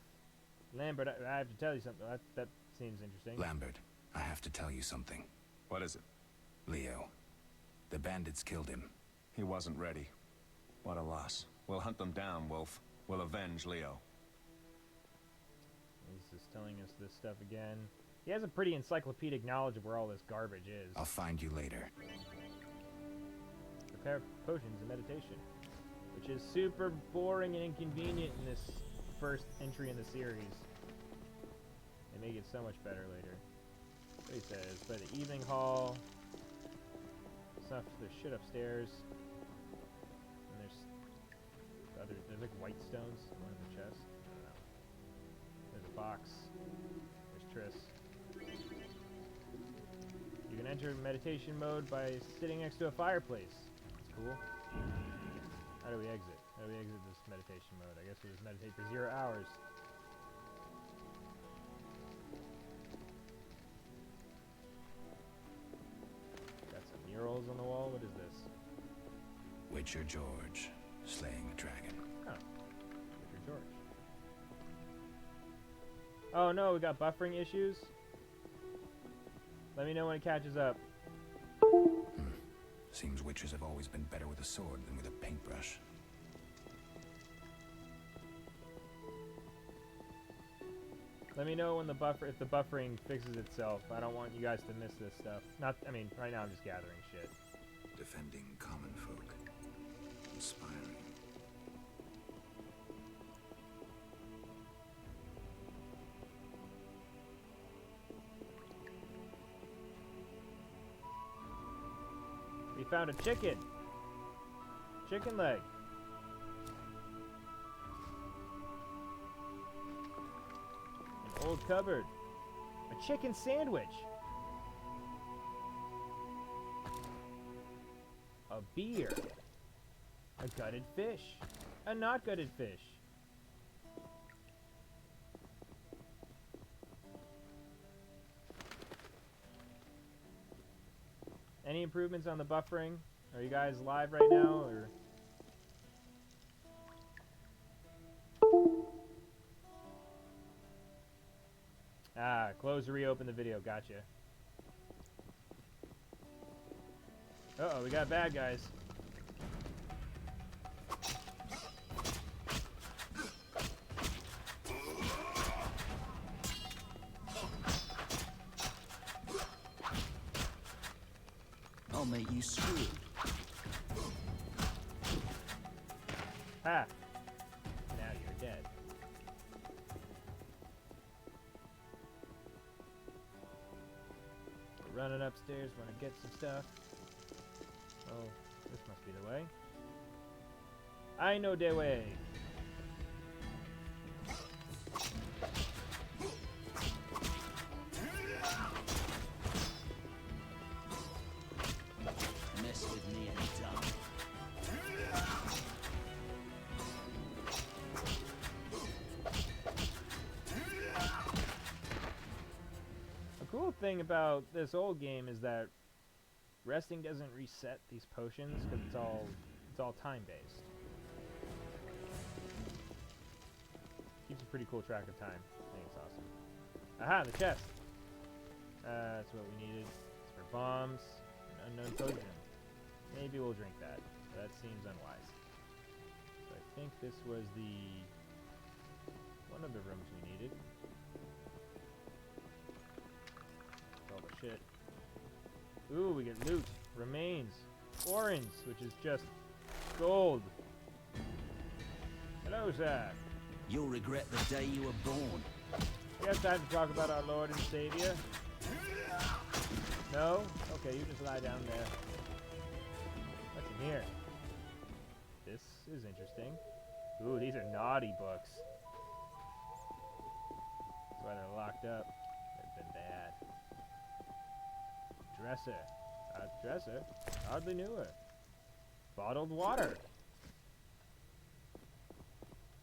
Lambert, I have to tell you something. That seems interesting. Lambert, I have to tell you something. What is it? Leo. The bandits killed him. He wasn't ready. What a loss. We'll hunt them down, Wolf. We'll avenge Leo. He's just telling us this stuff again. He has a pretty encyclopedic knowledge of where all this garbage is. I'll find you later. Prepare potions and meditation, which is super boring and inconvenient in this first entry in the series. They make it so much better later. What he says, by the evening hall. Stuff, there's shit upstairs. And there's like white stones. One in the chest. I don't know. There's a box. There's Triss. You can enter meditation mode by sitting next to a fireplace. That's cool. How do we exit? How do we exit this meditation mode? I guess we just meditate for 0 hours. Got some murals on the wall. What is this? Witcher George, slaying a dragon. Oh. Witcher George. Oh no, we got buffering issues. Let me know when it catches up. Seems witches have always been better with a sword than with a paintbrush. Let me know when if the buffering fixes itself. I don't want you guys to miss this stuff. I mean, right now I'm just gathering shit. Defending common folk. Inspiring. We found a chicken. Chicken leg. An old cupboard. A chicken sandwich. A beer. A gutted fish. A not gutted fish. Any improvements on the buffering? Are you guys live right now, or? Ah, Ah, close to reopen the video. Gotcha. Uh-oh, we got bad guys. I'll make you screwed. Ha! Now you're dead. We're running upstairs, want to get some stuff. Oh, this must be the way. I know the way. Mess with me and die. A cool thing about this old game is that resting doesn't reset these potions because it's all time based. Keeps a pretty cool track of time. I think it's awesome. Aha, the chest. That's what we needed. It's for bombs, an unknown potion. Maybe we'll drink that. That seems unwise. So I think this was one of the rooms we needed. All the shit. Ooh, we get loot, remains, orange, which is just gold. Hello, sir. You'll regret the day you were born. We have time to talk about our Lord and Savior. No? Okay, you just lie down there. What's in here? This is interesting. Ooh, these are naughty books. That's why they're locked up. They've been bad. Dresser. Dresser? Hardly knew her. Bottled water.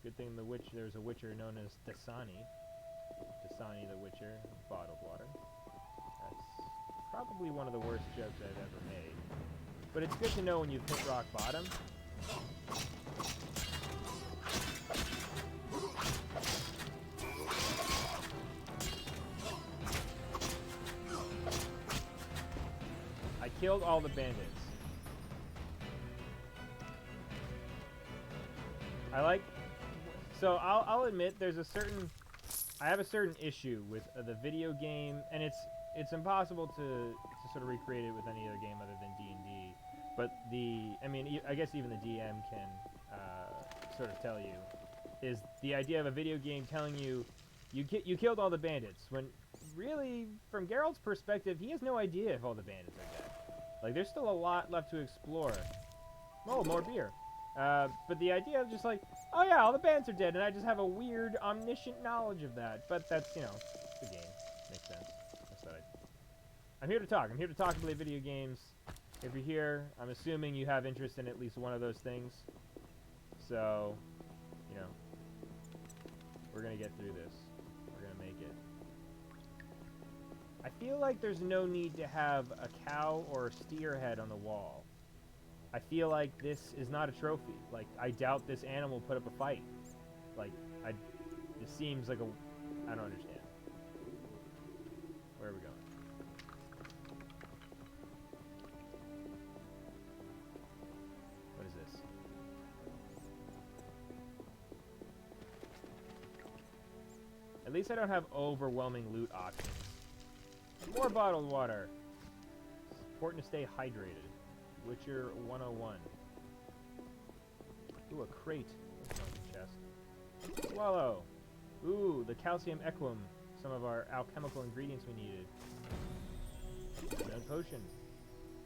Good thing there's a witcher known as Dasani. Dasani the Witcher. Bottled water. That's probably one of the worst jokes I've ever made. But it's good to know when you've hit rock bottom. I killed all the bandits. So I'll admit there's I have a certain issue with the video game, and it's impossible to sort of recreate it with any other game other than D&D. But I guess even the DM can sort of tell you, is the idea of a video game telling you you killed all the bandits, when really, from Geralt's perspective, he has no idea if all the bandits are dead. Like, there's still a lot left to explore. Oh, more beer. But the idea of just like, oh yeah, all the bandits are dead, and I just have a weird, omniscient knowledge of that. But that's, the game. Makes sense. I'm here to talk. I'm here to talk and play video games. If you're here, I'm assuming you have interest in at least one of those things. So, we're gonna get through this. We're gonna make it. I feel like there's no need to have a cow or a steer head on the wall. I feel like this is not a trophy. Like, I doubt this animal put up a fight. Like, it seems like I don't understand. Where are we going? What is this? At least I don't have overwhelming loot options. More bottled water. It's important to stay hydrated. Witcher 101. Ooh, a crate. That's on the chest. Swallow. Ooh, the calcium equum. Some of our alchemical ingredients we needed. Another potion.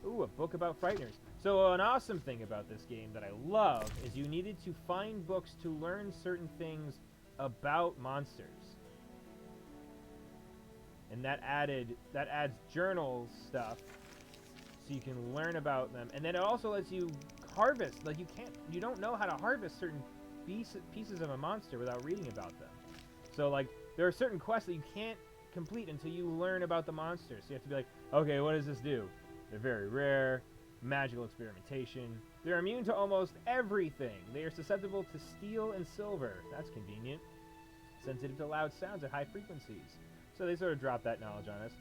Ooh, a book about frighteners. So an awesome thing about this game that I love is you needed to find books to learn certain things about monsters. And that adds journal stuff so you can learn about them. And then it also lets you harvest. Like, you don't know how to harvest certain pieces of a monster without reading about them. So, like, there are certain quests that you can't complete until you learn about the monster. So you have to be like, okay, what does this do? They're very rare, magical experimentation. They're immune to almost everything. They are susceptible to steel and silver. That's convenient. Sensitive to loud sounds at high frequencies. So they sort of drop that knowledge on us.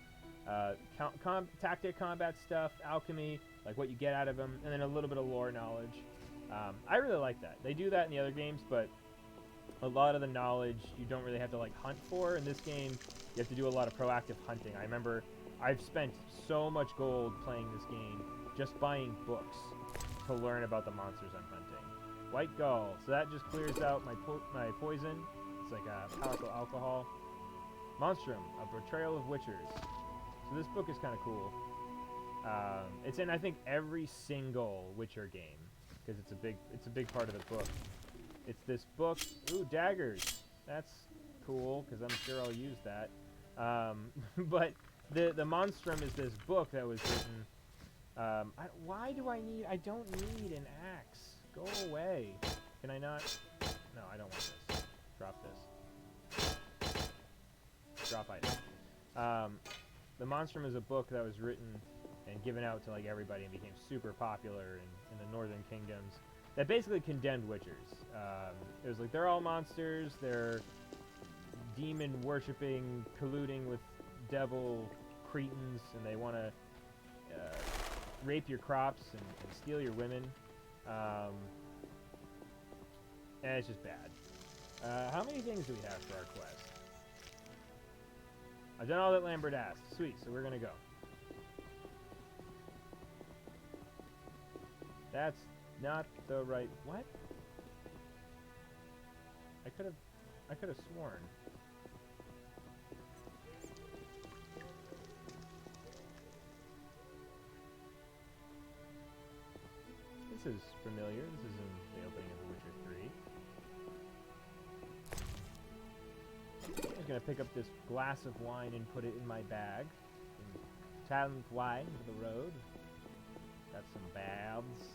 Tactic combat stuff, alchemy, like what you get out of them, and then a little bit of lore knowledge. I really like that. They do that in the other games, but a lot of the knowledge you don't really have to like hunt for. In this game, you have to do a lot of proactive hunting. I remember I've spent so much gold playing this game just buying books to learn about the monsters I'm hunting. White gall, so that just clears out my poison. It's like a powerful alcohol. Monstrum, a betrayal of witchers. So this book is kind of cool. It's in I think every single Witcher game because it's a big part of the book. It's this book. Ooh, daggers. That's cool because I'm sure I'll use that. But the Monstrum is this book that was written. Why do I need? I don't need an axe. Go away. Can I not? No, I don't want this. Drop this. Drop item. The Monstrum is a book that was written and given out to like everybody and became super popular in the Northern Kingdoms. That basically condemned Witchers. It was like they're all monsters. They're demon worshipping, colluding with devil cretins, and they want to rape your crops and steal your women. And it's just bad. How many things do we have for our quest? I've done all that Lambert asked. Sweet, so we're gonna go. That's not the right... What? I could have sworn. This is familiar. This is in the opening of The Witcher 3. I'm just gonna pick up this glass of wine and put it in my bag. And 10th wine for the road. Got some baths.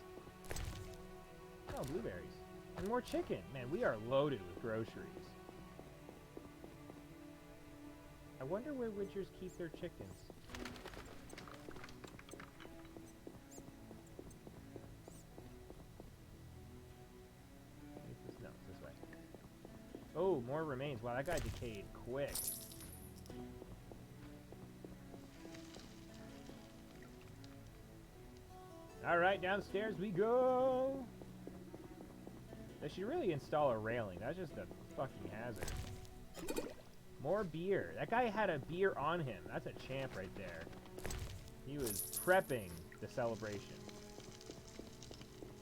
Oh, blueberries. And more chicken. Man, we are loaded with groceries. I wonder where Witchers keep their chickens. No, it's this way. Oh, more remains. Wow, that guy decayed quick. Alright, downstairs we go! They should really install a railing. That's just a fucking hazard. More beer. That guy had a beer on him. That's a champ right there. He was prepping the celebration.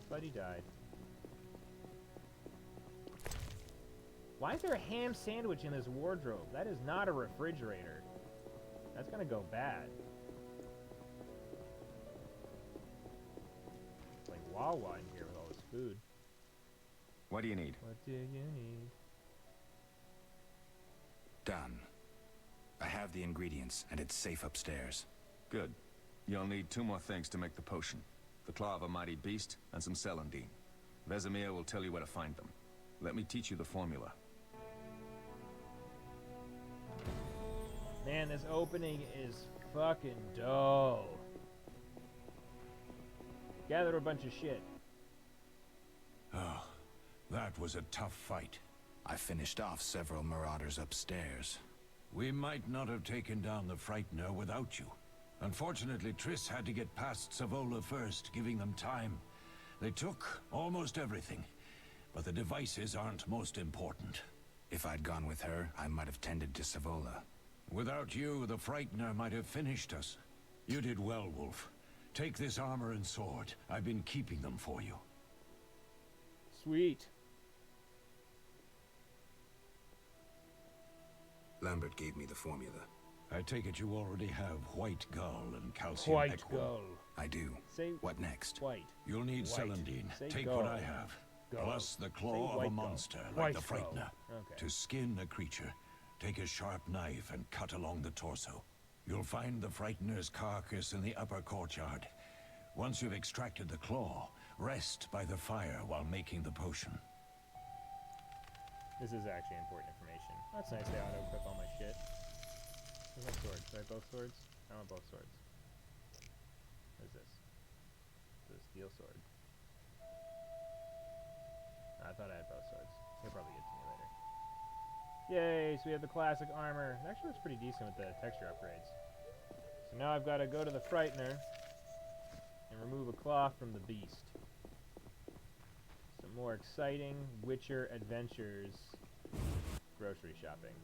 But he died. Why is there a ham sandwich in this wardrobe? That is not a refrigerator. That's gonna go bad. It's like Wawa in here with all this food. What do you need? What do you need? Done. I have the ingredients, and it's safe upstairs. Good. You'll need 2 more things to make the potion. The claw of a mighty beast, and some celandine. Vesemir will tell you where to find them. Let me teach you the formula. Man, this opening is fucking dull. Gather a bunch of shit. Oh, that was a tough fight. I finished off several marauders upstairs. We might not have taken down the Frightener without you. Unfortunately, Triss had to get past Savola first, giving them time. They took almost everything, but the devices aren't most important. If I'd gone with her, I might have tended to Savola. Without you, the Frightener might have finished us. You did well, Wolf. Take this armor and sword. I've been keeping them for you. Sweet. Lambert gave me the formula. I take it you already have White Gull and Calcium White Equum. Gull. I do. Say what next? White. You'll need White. celandine. Say Take gull. what I have. Gull. Plus the claw of a monster, like the Frightener. Okay. To skin a creature, take a sharp knife and cut along the torso. You'll find the Frightener's carcass in the upper courtyard. Once you've extracted the claw, rest by the fire while making the potion. This is actually important information. That's nice, they auto-equip all my shit. Where's my swords? Do I have both swords? I want both swords. What is this? It's a steel sword. I thought I had both swords. He'll probably get to me later. Yay, so we have the classic armor. It actually looks pretty decent with the texture upgrades. So now I've got to go to the Frightener and remove a claw from the beast. Some more exciting Witcher adventures. Grocery shopping.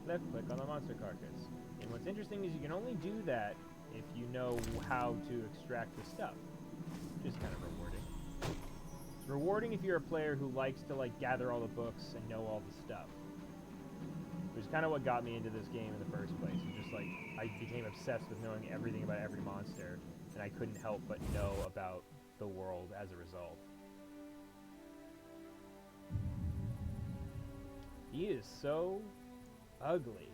Left click on the monster carcass. And what's interesting is you can only do that if you know how to extract the stuff, which is kind of rewarding. It's rewarding if you're a player who likes to like gather all the books and know all the stuff, which is kind of what got me into this game in the first place. And just like I became obsessed with knowing everything about every monster, and I couldn't help but know about the world as a result. He is so ugly.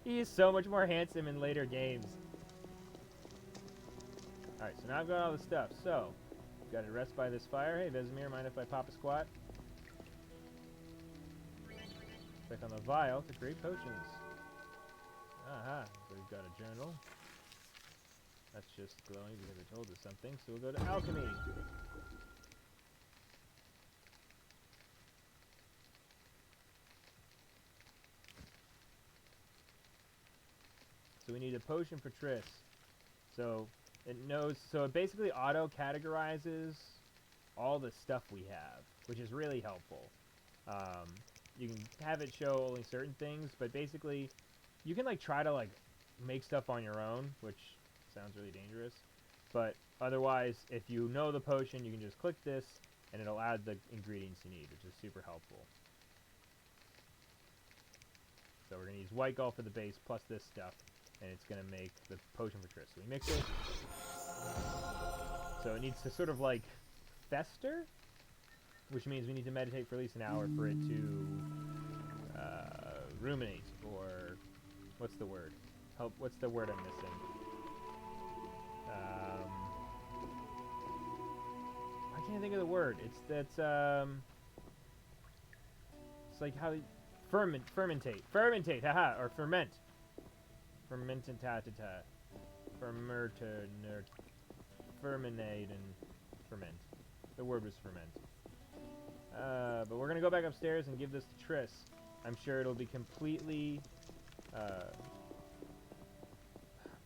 He is so much more handsome in later games. Alright, so now I've got all the stuff. So, got to rest by this fire. Hey, Vesemir, mind if I pop a squat? Click on the vial to create potions. Aha, so we've got a journal. That's just glowing because it told us something. So we'll go to alchemy. So we need a potion for Triss. So it knows, so it basically auto-categorizes all the stuff we have, which is really helpful. You can have it show only certain things, but basically you can like try to like make stuff on your own, which sounds really dangerous. But otherwise, if you know the potion, you can just click this and it'll add the ingredients you need, which is super helpful. So we're going to use white gall for the base plus this stuff, and it's going to make the potion for Triss. So we mix it. So it needs to sort of like fester, which means we need to meditate for at least an hour for it to ruminate, or what's the word? Help. What's the word I'm missing? I can't think of the word. It's like how fermentate, haha, or ferment, fermentatata, ferminate and ferment. The word was ferment. But we're gonna go back upstairs and give this to Triss. I'm sure it'll be completely.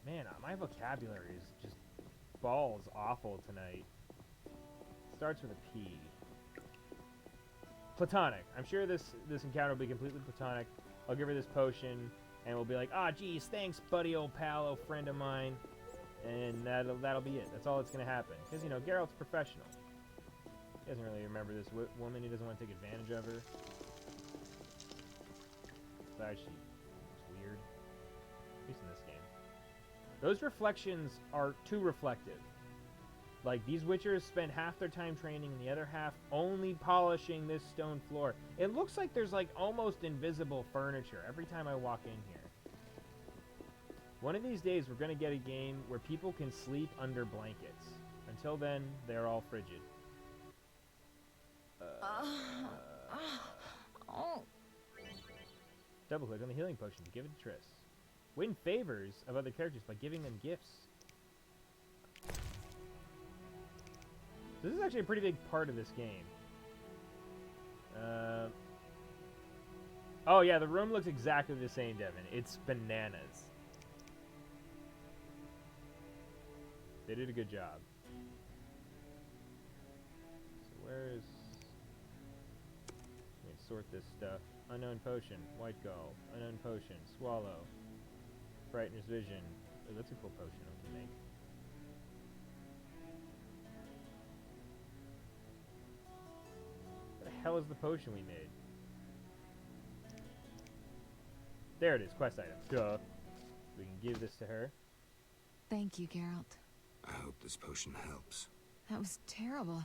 Man, my vocabulary is just balls awful tonight. Starts with a P. Platonic. I'm sure this encounter will be completely platonic. I'll give her this potion, and we'll be like, ah, geez, thanks, buddy, old pal, old friend of mine. And that'll be it. That's all that's gonna happen. Because, you know, Geralt's professional. He doesn't really remember this woman. He doesn't want to take advantage of her. Besides, she's weird. At least in this game. Those reflections are too reflective. Like, these Witchers spend half their time training and the other half only polishing this stone floor. It looks like there's, like, almost invisible furniture every time I walk in here. One of these days, we're going to get a game where people can sleep under blankets. Until then, they're all frigid. Double click on the healing potion to give it to Triss. Win favors of other characters by giving them gifts. This is actually a pretty big part of this game. Oh yeah, the room looks exactly the same, Devin. It's bananas. They did a good job. So where is... Let me sort this stuff. Unknown potion, white gall. Unknown potion, swallow. Frightener's vision. Oh, that's a cool potion I can make. What the hell is the potion we made? There it is, quest item. Duh. We can give this to her. Thank you, Geralt. I hope this potion helps. That was terrible.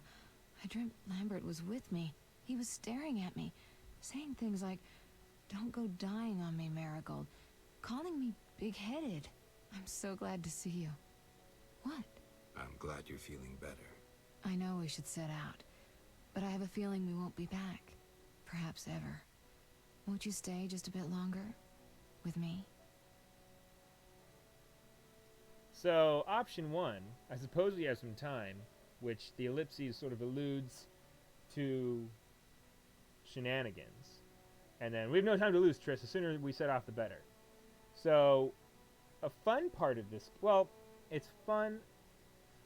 I dreamt Lambert was with me. He was staring at me, saying things like, "Don't go dying on me, Marigold," calling me big-headed. I'm so glad to see you. What? I'm glad you're feeling better. I know we should set out, but I have a feeling we won't be back. Perhaps ever. Won't you stay just a bit longer? With me? So, option 1, I suppose we have some time, which the ellipses sort of alludes to shenanigans. And then, we have no time to lose, Triss. The sooner we set off, the better. So, a fun part of this... Well, it's fun...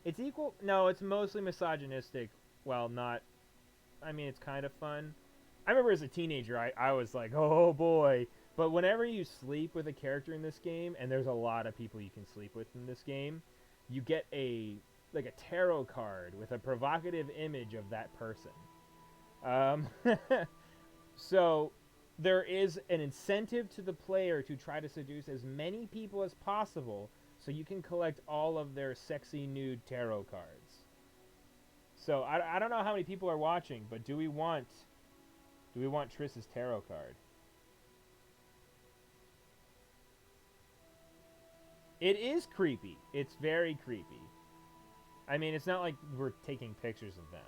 It's equal... No, it's mostly misogynistic. Well, not... I mean, it's kind of fun. I remember as a teenager, I was like, oh boy. But whenever you sleep with a character in this game, and there's a lot of people you can sleep with in this game, you get a tarot card with a provocative image of that person. So there is an incentive to the player to try to seduce as many people as possible so you can collect all of their sexy nude tarot cards. So I don't know how many people are watching, but do we want Triss's tarot card? It is creepy. It's very creepy. I mean, it's not like we're taking pictures of them.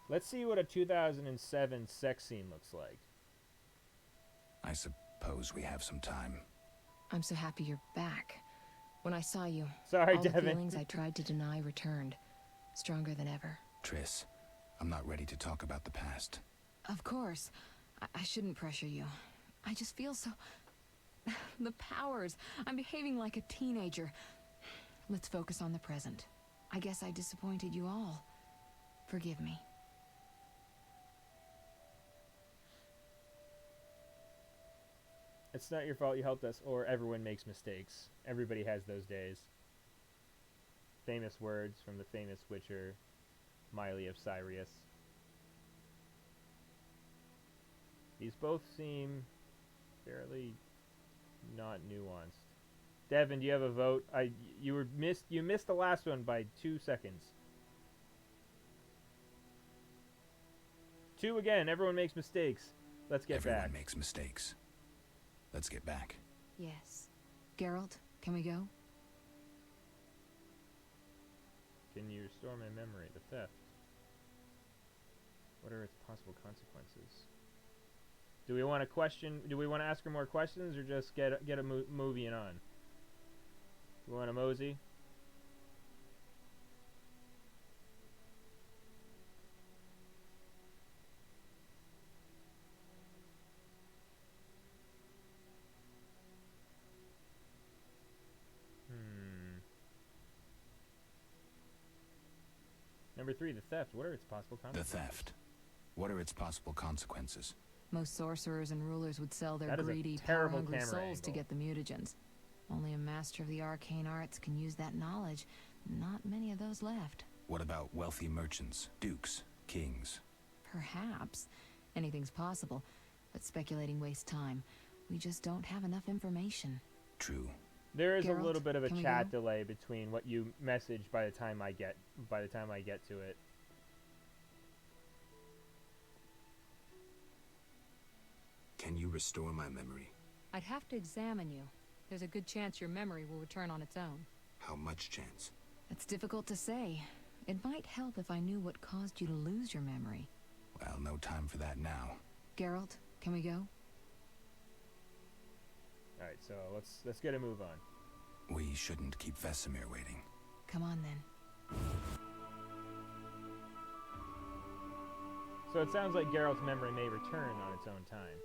Let's see what a 2007 sex scene looks like. I suppose we have some time. I'm so happy you're back. When I saw you, sorry, all Devin. the feelings I tried to deny returned, stronger than ever. Triss, I'm not ready to talk about the past. Of course. I shouldn't pressure you. I just feel so... the powers. I'm behaving like a teenager. Let's focus on the present. I guess I disappointed you all. Forgive me. It's not your fault, you helped us, or everyone makes mistakes. Everybody has those days. Famous words from the famous Witcher, Miley of Cyrus. These both seem fairly not nuanced. Devin, do you have a vote? You missed the last one by 2 seconds. 2 again, everyone makes mistakes. Let's get back. Everyone makes mistakes. Let's get back. Yes. Geralt, can we go? Can you restore my memory? The theft. What are its possible consequences? Do we want to question? Do we want to ask her more questions, or just get a movie on? Do we want to mosey? Number 3, the theft. What are its possible consequences? The theft. What are its possible consequences? Most sorcerers and rulers would sell their That is a greedy, terrible power-hungry camera souls to angle. get the mutagens. Only a master of the arcane arts can use that knowledge. Not many of those left. What about wealthy merchants, dukes, kings? Perhaps. Anything's possible, but speculating wastes time. We just don't have enough information. True. There is Geralt, a little bit of a can we chat go? delay between what you message by the time I get to it. Can you restore my memory? I'd have to examine you. There's a good chance your memory will return on its own. How much chance? It's difficult to say. It might help if I knew what caused you to lose your memory. Well, no time for that now. Geralt, can we go? Alright, so let's get a move on. We shouldn't keep Vesemir waiting. Come on then. So it sounds like Geralt's memory may return on its own time.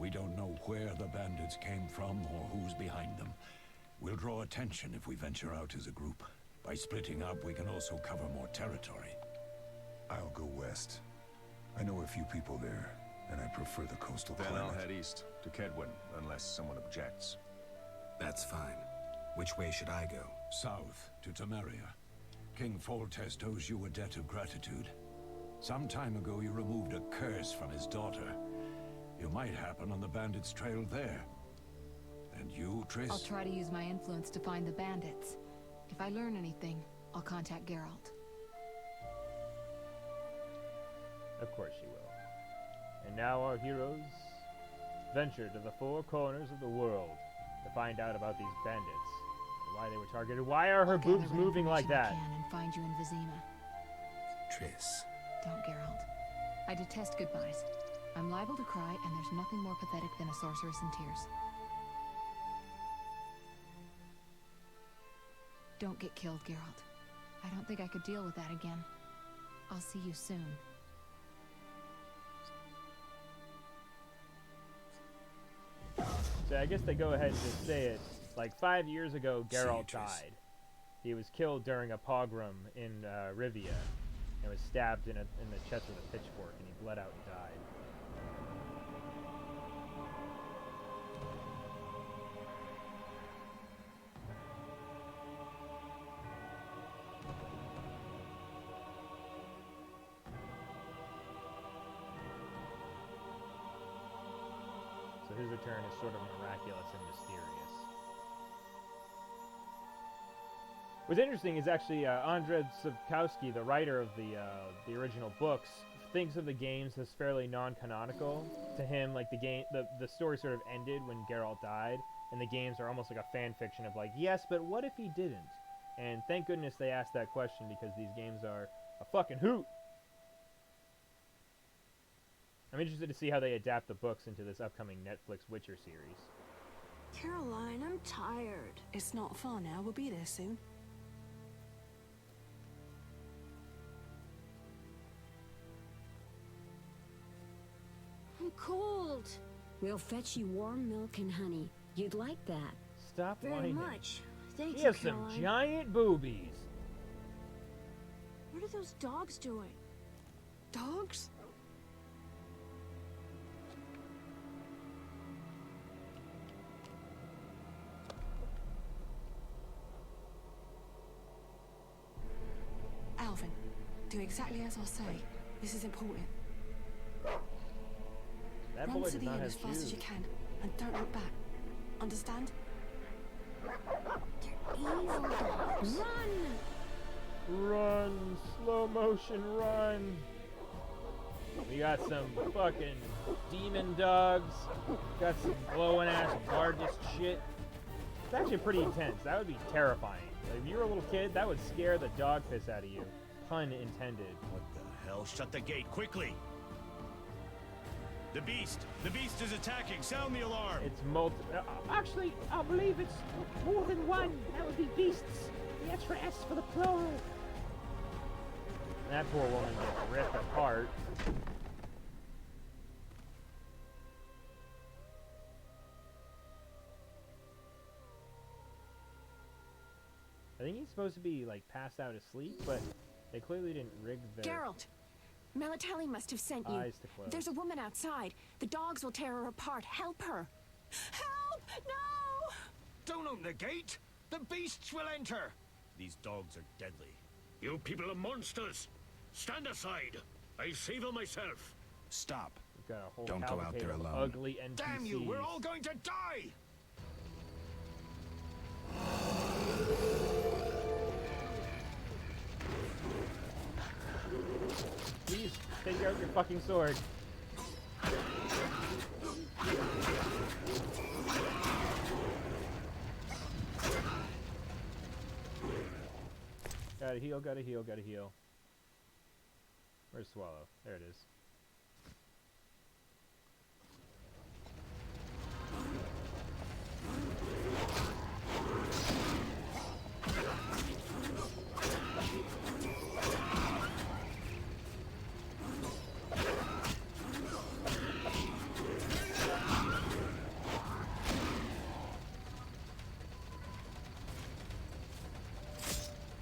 We don't know where the bandits came from or who's behind them. We'll draw attention if we venture out as a group. By splitting up, we can also cover more territory. I'll go west. I know a few people there, and I prefer the coastal Then climate. I'll head east to Kedwin, unless someone objects. That's fine. Which way should I go? South to Temeria. King Foltest owes you a debt of gratitude. Some time ago, you removed a curse from his daughter. You might happen on the bandits' trail there. And you, Triss? I'll try to use my influence to find the bandits. If I learn anything, I'll contact Geralt. Of course she will. And now our heroes venture to the four corners of the world to find out about these bandits and why they were targeted. Why are her boobs moving like that? I can and find you in Vizima. Triss. Don't, Geralt. I detest goodbyes. I'm liable to cry, and there's nothing more pathetic than a sorceress in tears. Don't get killed, Geralt. I don't think I could deal with that again. I'll see you soon. So I guess they go ahead and just say it. Like 5 years ago, Geralt died. He was killed during a pogrom in Rivia, and was stabbed in the chest with a pitchfork, and he bled out and died. So his return is sort of miraculous and mysterious. What's interesting is actually Andrzej Sapkowski, the writer of the original books, thinks of the games as fairly non-canonical. To him, like the story sort of ended when Geralt died, and the games are almost like a fan fiction of like, yes, but what if he didn't? And thank goodness they asked that question, because these games are a fucking hoot. I'm interested to see how they adapt the books into this upcoming Netflix Witcher series. Caroline, I'm tired. It's not far now. We'll be there soon. I'm cold. We'll fetch you warm milk and honey. You'd like that. Stop Very whining. much. Thank He you, has some Caroline. giant boobies. What are those dogs doing? Dogs? Alvin, do exactly as I say. This is important. That Run boy to does the not inn have as fast as shoes. you can, and don't look back. Understand? They're evil dogs. Run! Run, slow motion run. We got some fucking demon dogs. Got some glowing ass Vargas shit. It's actually pretty intense. That would be terrifying. Like, if you were a little kid, that would scare the dog piss out of you. Pun intended. What the hell? Shut the gate, quickly! The beast! The beast is attacking! Sound the alarm! It's actually, I believe it's more than one. That would be beasts. The extra S for the plural. That poor woman gets ripped apart. I think he's supposed to be, like, passed out asleep, but they clearly didn't rig the Geralt! Melatelli must have sent you. eyes to close. There's a woman outside. The dogs will tear her apart. Help her. Help! No! Don't open the gate! The beasts will enter! These dogs are deadly. You people are monsters! Stand aside! I'll save them myself! Stop. We've got a whole Don't go out cavalcade there of alone. ugly NPCs. Damn you! We're all going to die! Please, take out your fucking sword. Gotta heal, gotta heal, gotta heal. Where's Swallow? There it is.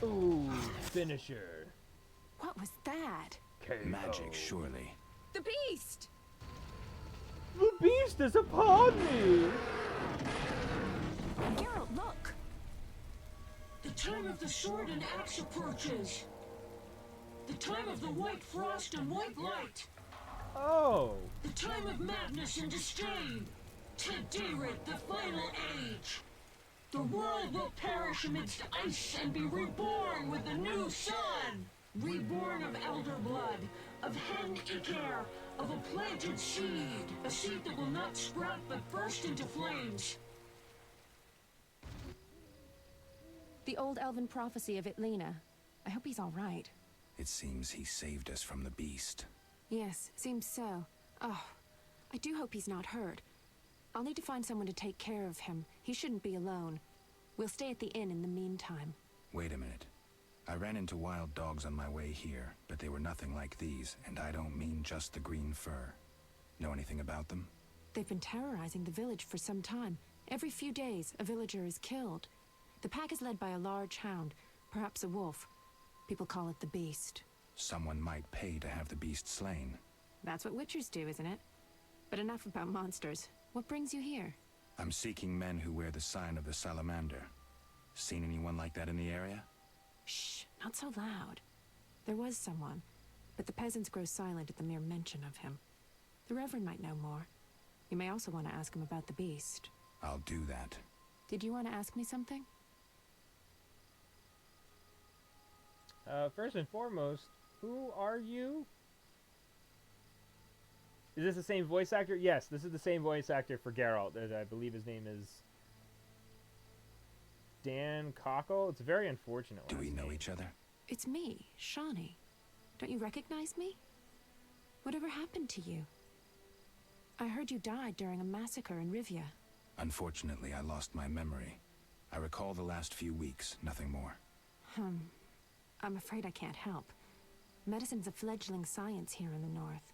Ooh, finisher. What was that? Magic, surely. The beast! The beast is upon me! Geralt, look! The time of the sword and axe approaches. The time of the white frost and white light. Oh! The time of madness and disdain. to David, the final age. The world will perish amidst ice and be reborn with a new sun. Reborn of elder blood, of hen Kaer, of a planted seed. A seed that will not sprout but burst into flames. The old elven prophecy of Itlena. I hope he's all right. It seems he saved us from the beast. Yes, seems so. Oh, I do hope he's not hurt. I'll need to find someone to take care of him. He shouldn't be alone. We'll stay at the inn in the meantime. Wait a minute. I ran into wild dogs on my way here, but they were nothing like these, and I don't mean just the green fur. Know anything about them? They've been terrorizing the village for some time. Every few days, a villager is killed. The pack is led by a large hound, perhaps a wolf. People call it the Beast. Someone might pay to have the beast slain. That's what witchers do, isn't it? But enough about monsters. What brings you here? I'm seeking men who wear the sign of the salamander. Seen anyone like that in the area? Shh, not so loud. There was someone, but the peasants grow silent at the mere mention of him. The Reverend might know more. You may also want to ask him about the beast. I'll do that. Did you want to ask me something? First and foremost, who are you? Is this the same voice actor? Yes, this is the same voice actor for Geralt. I believe his name is Dan Cockle. It's very unfortunate. Do we know each other? It's me, Shawnee. Don't you recognize me? Whatever happened to you? I heard you died during a massacre in Rivia. Unfortunately, I lost my memory. I recall the last few weeks, nothing more. I'm afraid I can't help. Medicine's a fledgling science here in the north.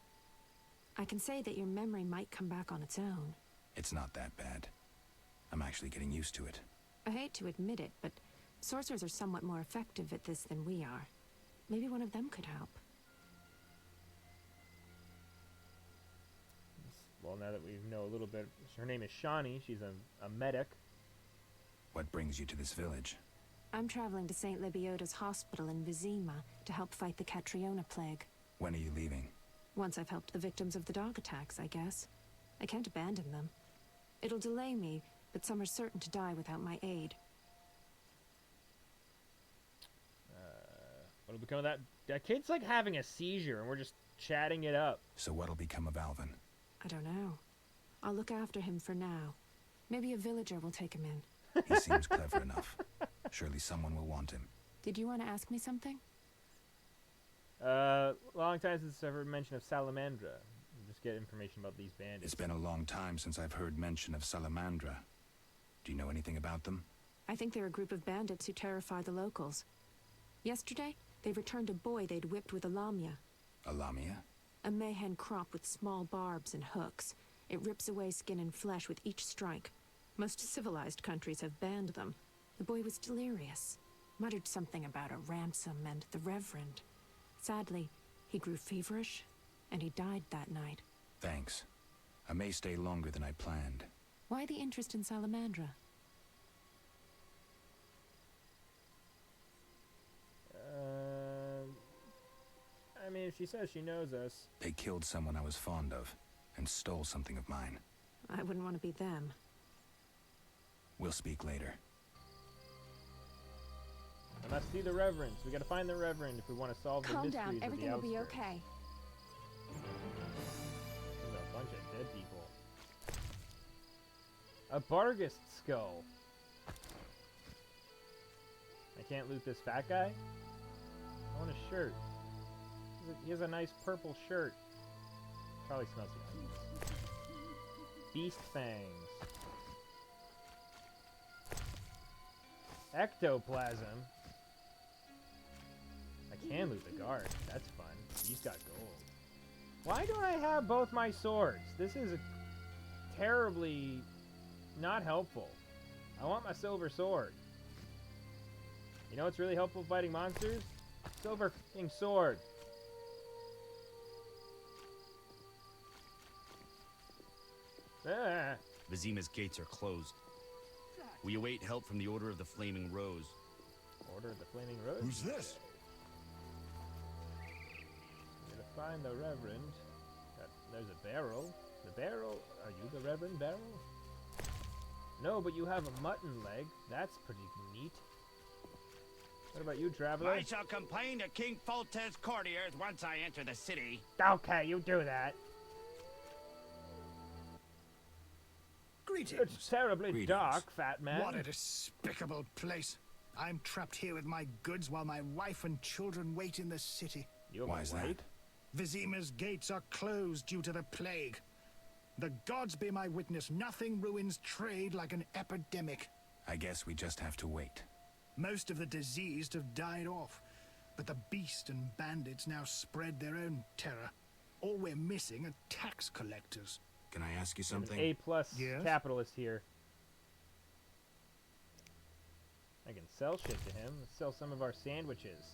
I can say that your memory might come back on its own. It's not that bad. I'm actually getting used to it. I hate to admit it, but sorcerers are somewhat more effective at this than we are. Maybe one of them could help. Well, now that we know a little bit, her name is Shawnee. She's a medic. What brings you to this village? I'm traveling to St. Lebioda's hospital in Vizima to help fight the Catriona plague. When are you leaving? Once I've helped the victims of the dog attacks, I guess. I can't abandon them. It'll delay me, but some are certain to die without my aid. What'll become of that? That kid's like having a seizure, and we're just chatting it up. So what'll become of Alvin? I don't know. I'll look after him for now. Maybe a villager will take him in. He seems clever enough. Surely someone will want him. Did you want to ask me something? Long time since I've heard mention of Salamandra. Just get information about these bandits. It's been a long time since I've heard mention of Salamandra. Do you know anything about them? I think they're a group of bandits who terrify the locals. Yesterday, they returned a boy they'd whipped with a lamia. A lamia? A mayhen crop with small barbs and hooks. It rips away skin and flesh with each strike. Most civilized countries have banned them. The boy was delirious. Muttered something about a ransom and the Reverend. Sadly, he grew feverish, and he died that night. Thanks. I may stay longer than I planned. Why the interest in Salamandra? I mean, if she says she knows us. They killed someone I was fond of, and stole something of mine. I wouldn't want to be them. We'll speak later. I must see the Reverend. We gotta find the Reverend if we want to solve the mysteries of the outskirts. Calm down, everything will be okay. There's a bunch of dead people. A Barghest skull. I can't loot this fat guy? I want a shirt. He has a nice purple shirt. Probably smells good. Beast fangs. Ectoplasm. I can loot the guard. That's fun. He's got gold. Why do I have both my swords? This is terribly not helpful. I want my silver sword. You know what's really helpful fighting monsters? Silver f***ing sword. Ah. Vizima's gates are closed. We await help from the Order of the Flaming Rose. Order of the Flaming Rose? Who's this? I'm gonna find the Reverend. There's a barrel. The barrel? Are you the Reverend Barrel? No, but you have a mutton leg. That's pretty neat. What about you, traveler? I shall complain to King Foltez's courtiers once I enter the city. Okay, you do that. Greetings. It's terribly dark, fat man. What a despicable place. I'm trapped here with my goods while my wife and children wait in the city. Why is that? Vizima's gates are closed due to the plague. The gods be my witness, nothing ruins trade like an epidemic. I guess we just have to wait. Most of the diseased have died off, but the beast and bandits now spread their own terror. All we're missing are tax collectors. Can I ask you something? An A+ Yes? capitalist here. I can sell shit to him. Let's sell some of our sandwiches.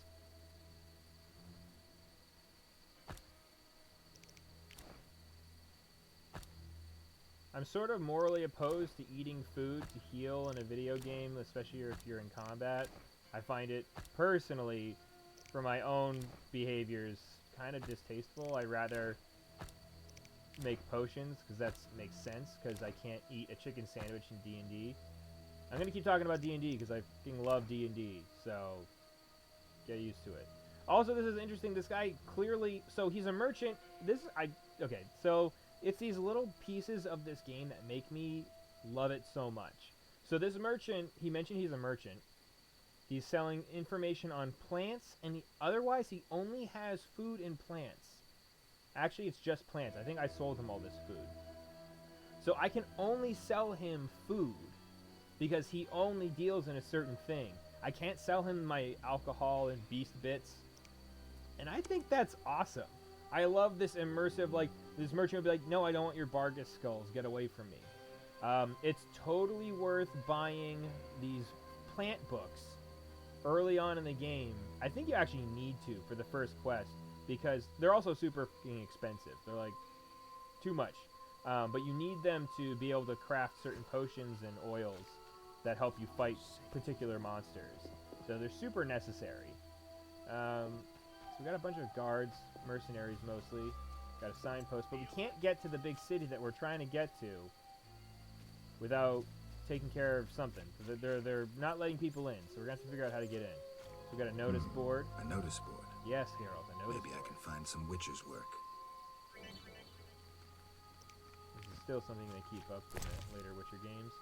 I'm sort of morally opposed to eating food to heal in a video game, especially if you're in combat. I find it, personally, for my own behaviors, kind of distasteful. I'd rather make potions, because that makes sense, because I can't eat a chicken sandwich in D&D. I'm going to keep talking about D&D, because I fucking love D&D, so get used to it. Also, this is interesting. This guy clearly, so he's a merchant. Okay, so it's these little pieces of this game that make me love it so much. So this merchant, he mentioned he's a merchant. He's selling information on plants, and otherwise he only has food and plants. Actually, it's just plants. I think I sold him all this food. So I can only sell him food because he only deals in a certain thing. I can't sell him my alcohol and beast bits. And I think that's awesome. I love this immersive, like, this merchant would be like, no, I don't want your Bargus skulls. Get away from me. It's totally worth buying these plant books early on in the game. I think you actually need to for the first quest, because they're also super fucking expensive. They're like too much. But you need them to be able to craft certain potions and oils that help you fight particular monsters. So they're super necessary. So we got a bunch of guards, mercenaries mostly. Got a signpost, but we can't get to the big city that we're trying to get to without taking care of something. They're not letting people in, so we're gonna have to figure out how to get in. So we got a notice board. A notice board? Yes, Geralt, a notice Maybe board. I can find some witcher's work. This is still something they keep up in the later Witcher games.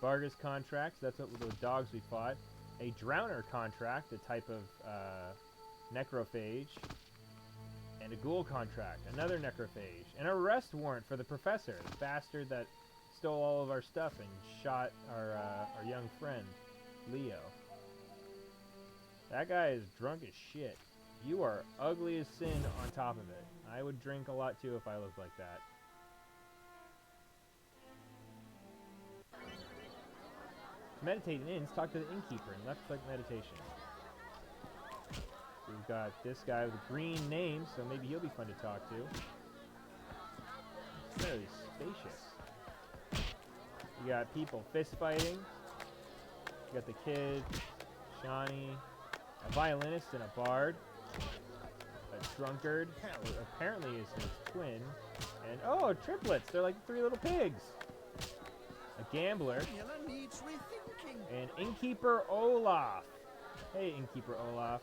Bargus contracts, that's what those dogs we fought. A Drowner contract, a type of necrophage. And a ghoul contract, another necrophage. An arrest warrant for the professor, the bastard that stole all of our stuff and shot our young friend, Leo. That guy is drunk as shit. You are ugly as sin on top of it. I would drink a lot too if I looked like that. Meditate in inns, talk to the innkeeper, and left click meditation. We've got this guy with a green name, so maybe he'll be fun to talk to. It's very spacious. We got people fist fighting. We got the kid, Shawnee, a violinist and a bard, a drunkard, who apparently is his twin, and oh, triplets! They're like 3 little pigs. A gambler, and innkeeper Olaf. Hey, innkeeper Olaf.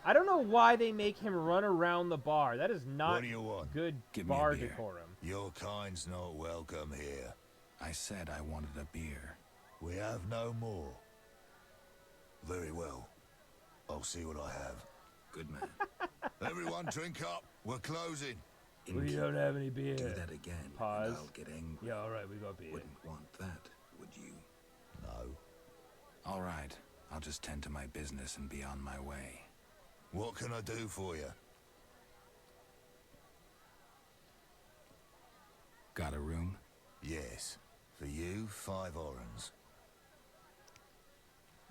I don't know why they make him run around the bar. That is not What do you want? good Give me a bar beer. decorum. Your kind's not welcome here. I said I wanted a beer. We have no more. Very well. I'll see what I have. Good man. Everyone drink up. We're closing. We don't have any beer. Do that again. Pause. And I'll get angry. Yeah, alright, we got beer. Wouldn't want that, would you? No. All right. I'll just tend to my business and be on my way. What can I do for you? Got a room? Yes. For you, 5 orens.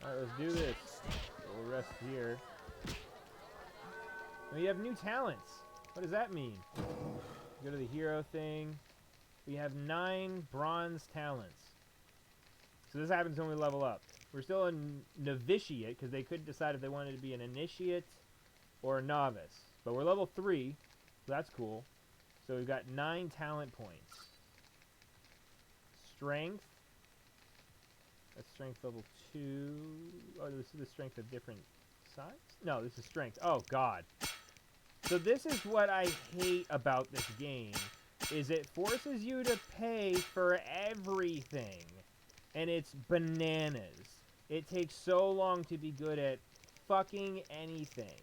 Alright, let's do this. We'll rest here. We have new talents. What does that mean? Go to the hero thing. We have 9 bronze talents. So this happens when we level up. We're still a novitiate, because they couldn't decide if they wanted to be an initiate or a novice. But we're level 3, so that's cool. So we've got 9 talent points. strength. That's strength level 2. Oh, this is the strength of different sides? No, this is strength. Oh, God. So this is what I hate about this game, is it forces you to pay for everything. And it's bananas. It takes so long to be good at fucking anything.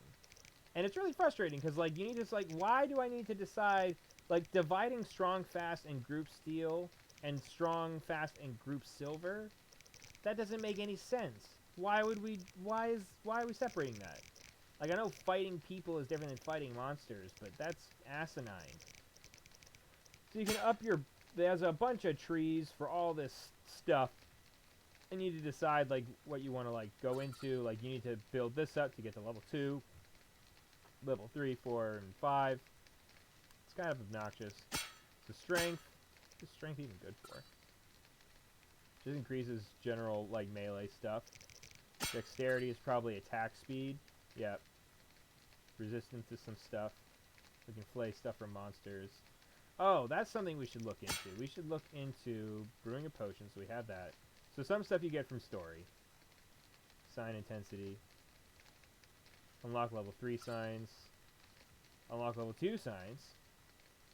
And it's really frustrating, because, like, you need to, like, why do I need to decide, like, dividing strong, fast, and group steel, and strong, fast, and group silver? That doesn't make any sense. Why are we separating that? Like, I know fighting people is different than fighting monsters, but that's asinine. So you can up your... There's a bunch of trees for all this stuff. And you need to decide, like, what you want to, like, go into. Like, you need to build this up to get to level 2. Level 3, 4, and 5. It's kind of obnoxious. So strength. What's strength even good for? Just increases general, like, melee stuff. Dexterity is probably attack speed. Yep. Resistance to some stuff. We can flay stuff from monsters. Oh, that's something we should look into. We should look into brewing a potion, so we have that. So some stuff you get from story. Sign intensity. Unlock level 3 signs. Unlock level 2 signs.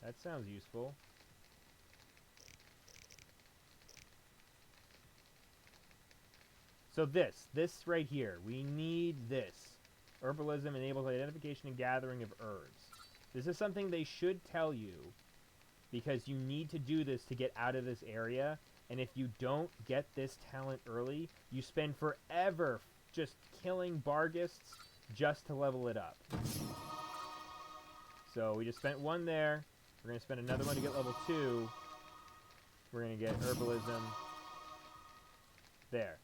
That sounds useful. So this right here, we need this. Herbalism enables identification and gathering of herbs. This is something they should tell you, because you need to do this to get out of this area, and if you don't get this talent early, you spend forever just killing Barghists just to level it up. So we just spent 1 there. We're going to spend another 1 to get level 2. We're going to get Herbalism. There.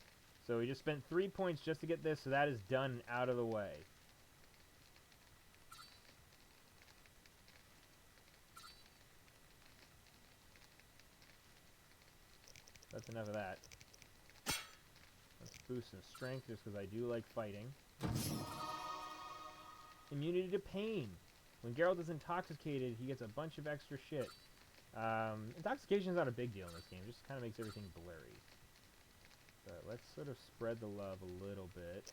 So we just spent 3 points just to get this, so that is done and out of the way. That's enough of that. Let's boost some strength just because I do like fighting. Immunity to pain. When Geralt is intoxicated, he gets a bunch of extra shit. Intoxication is not a big deal in this game. It just kind of makes everything blurry. But let's sort of spread the love a little bit.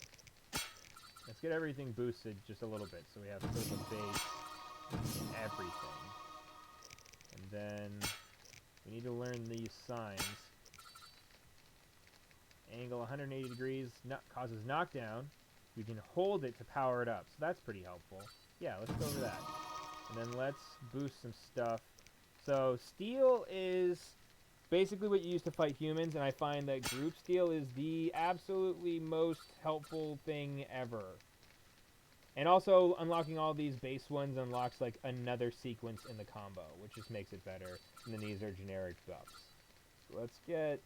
Let's get everything boosted just a little bit, so we have sort of a base in everything. And then we need to learn these signs. Angle 180 degrees causes knockdown. We can hold it to power it up, so that's pretty helpful. Yeah, let's go over that. And then let's boost some stuff. So steel is basically what you use to fight humans, and I find that group steel is the absolutely most helpful thing ever. And also, unlocking all these base ones unlocks like another sequence in the combo, which just makes it better. And then these are generic buffs. So let's get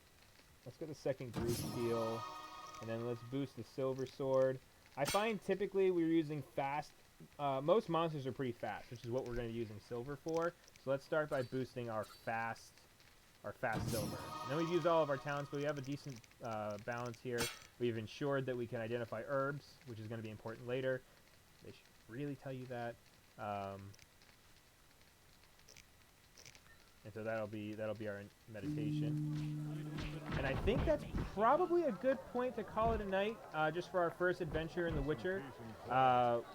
the second group steel, and then let's boost the silver sword. I find typically we're using fast. Most monsters are pretty fast, which is what we're going to be using silver for. So let's start by boosting our fast silver. And then we've used all of our talents, but we have a decent balance here. We've ensured that we can identify herbs, which is going to be important later. They should really tell you that. And so that'll be our meditation. And I think that's probably a good point to call it a night, just for our first adventure in The Witcher.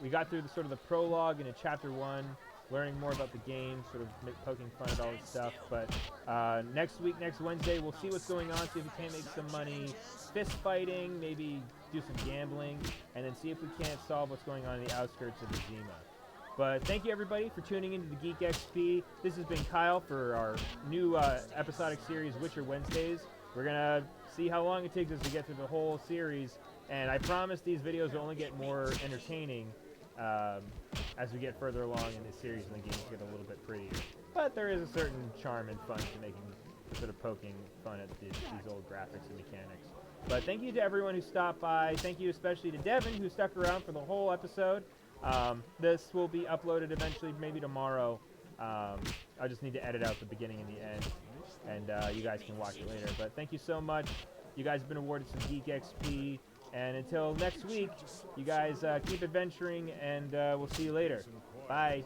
We got through the sort of the prologue into Chapter 1, learning more about the game, sort of poking fun at all this stuff. But next week, next Wednesday, we'll see what's going on, see if we can't make some money fist fighting, maybe do some gambling, and then see if we can't solve what's going on in the outskirts of Ujima. But thank you, everybody, for tuning into the GeekXP. This has been Kyle for our new episodic series, Witcher Wednesdays. We're going to see how long it takes us to get through the whole series. And I promise these videos will only get more entertaining as we get further along in this series and the games get a little bit prettier. But there is a certain charm and fun to making, sort of poking fun at these old graphics and mechanics. But thank you to everyone who stopped by. Thank you especially to Devin, who stuck around for the whole episode. This will be uploaded eventually, maybe tomorrow. I just need to edit out the beginning and the end, and you guys can watch it later. But thank you so much. You guys have been awarded some GeekXP, and until next week, you guys keep adventuring, and we'll see you later. Bye.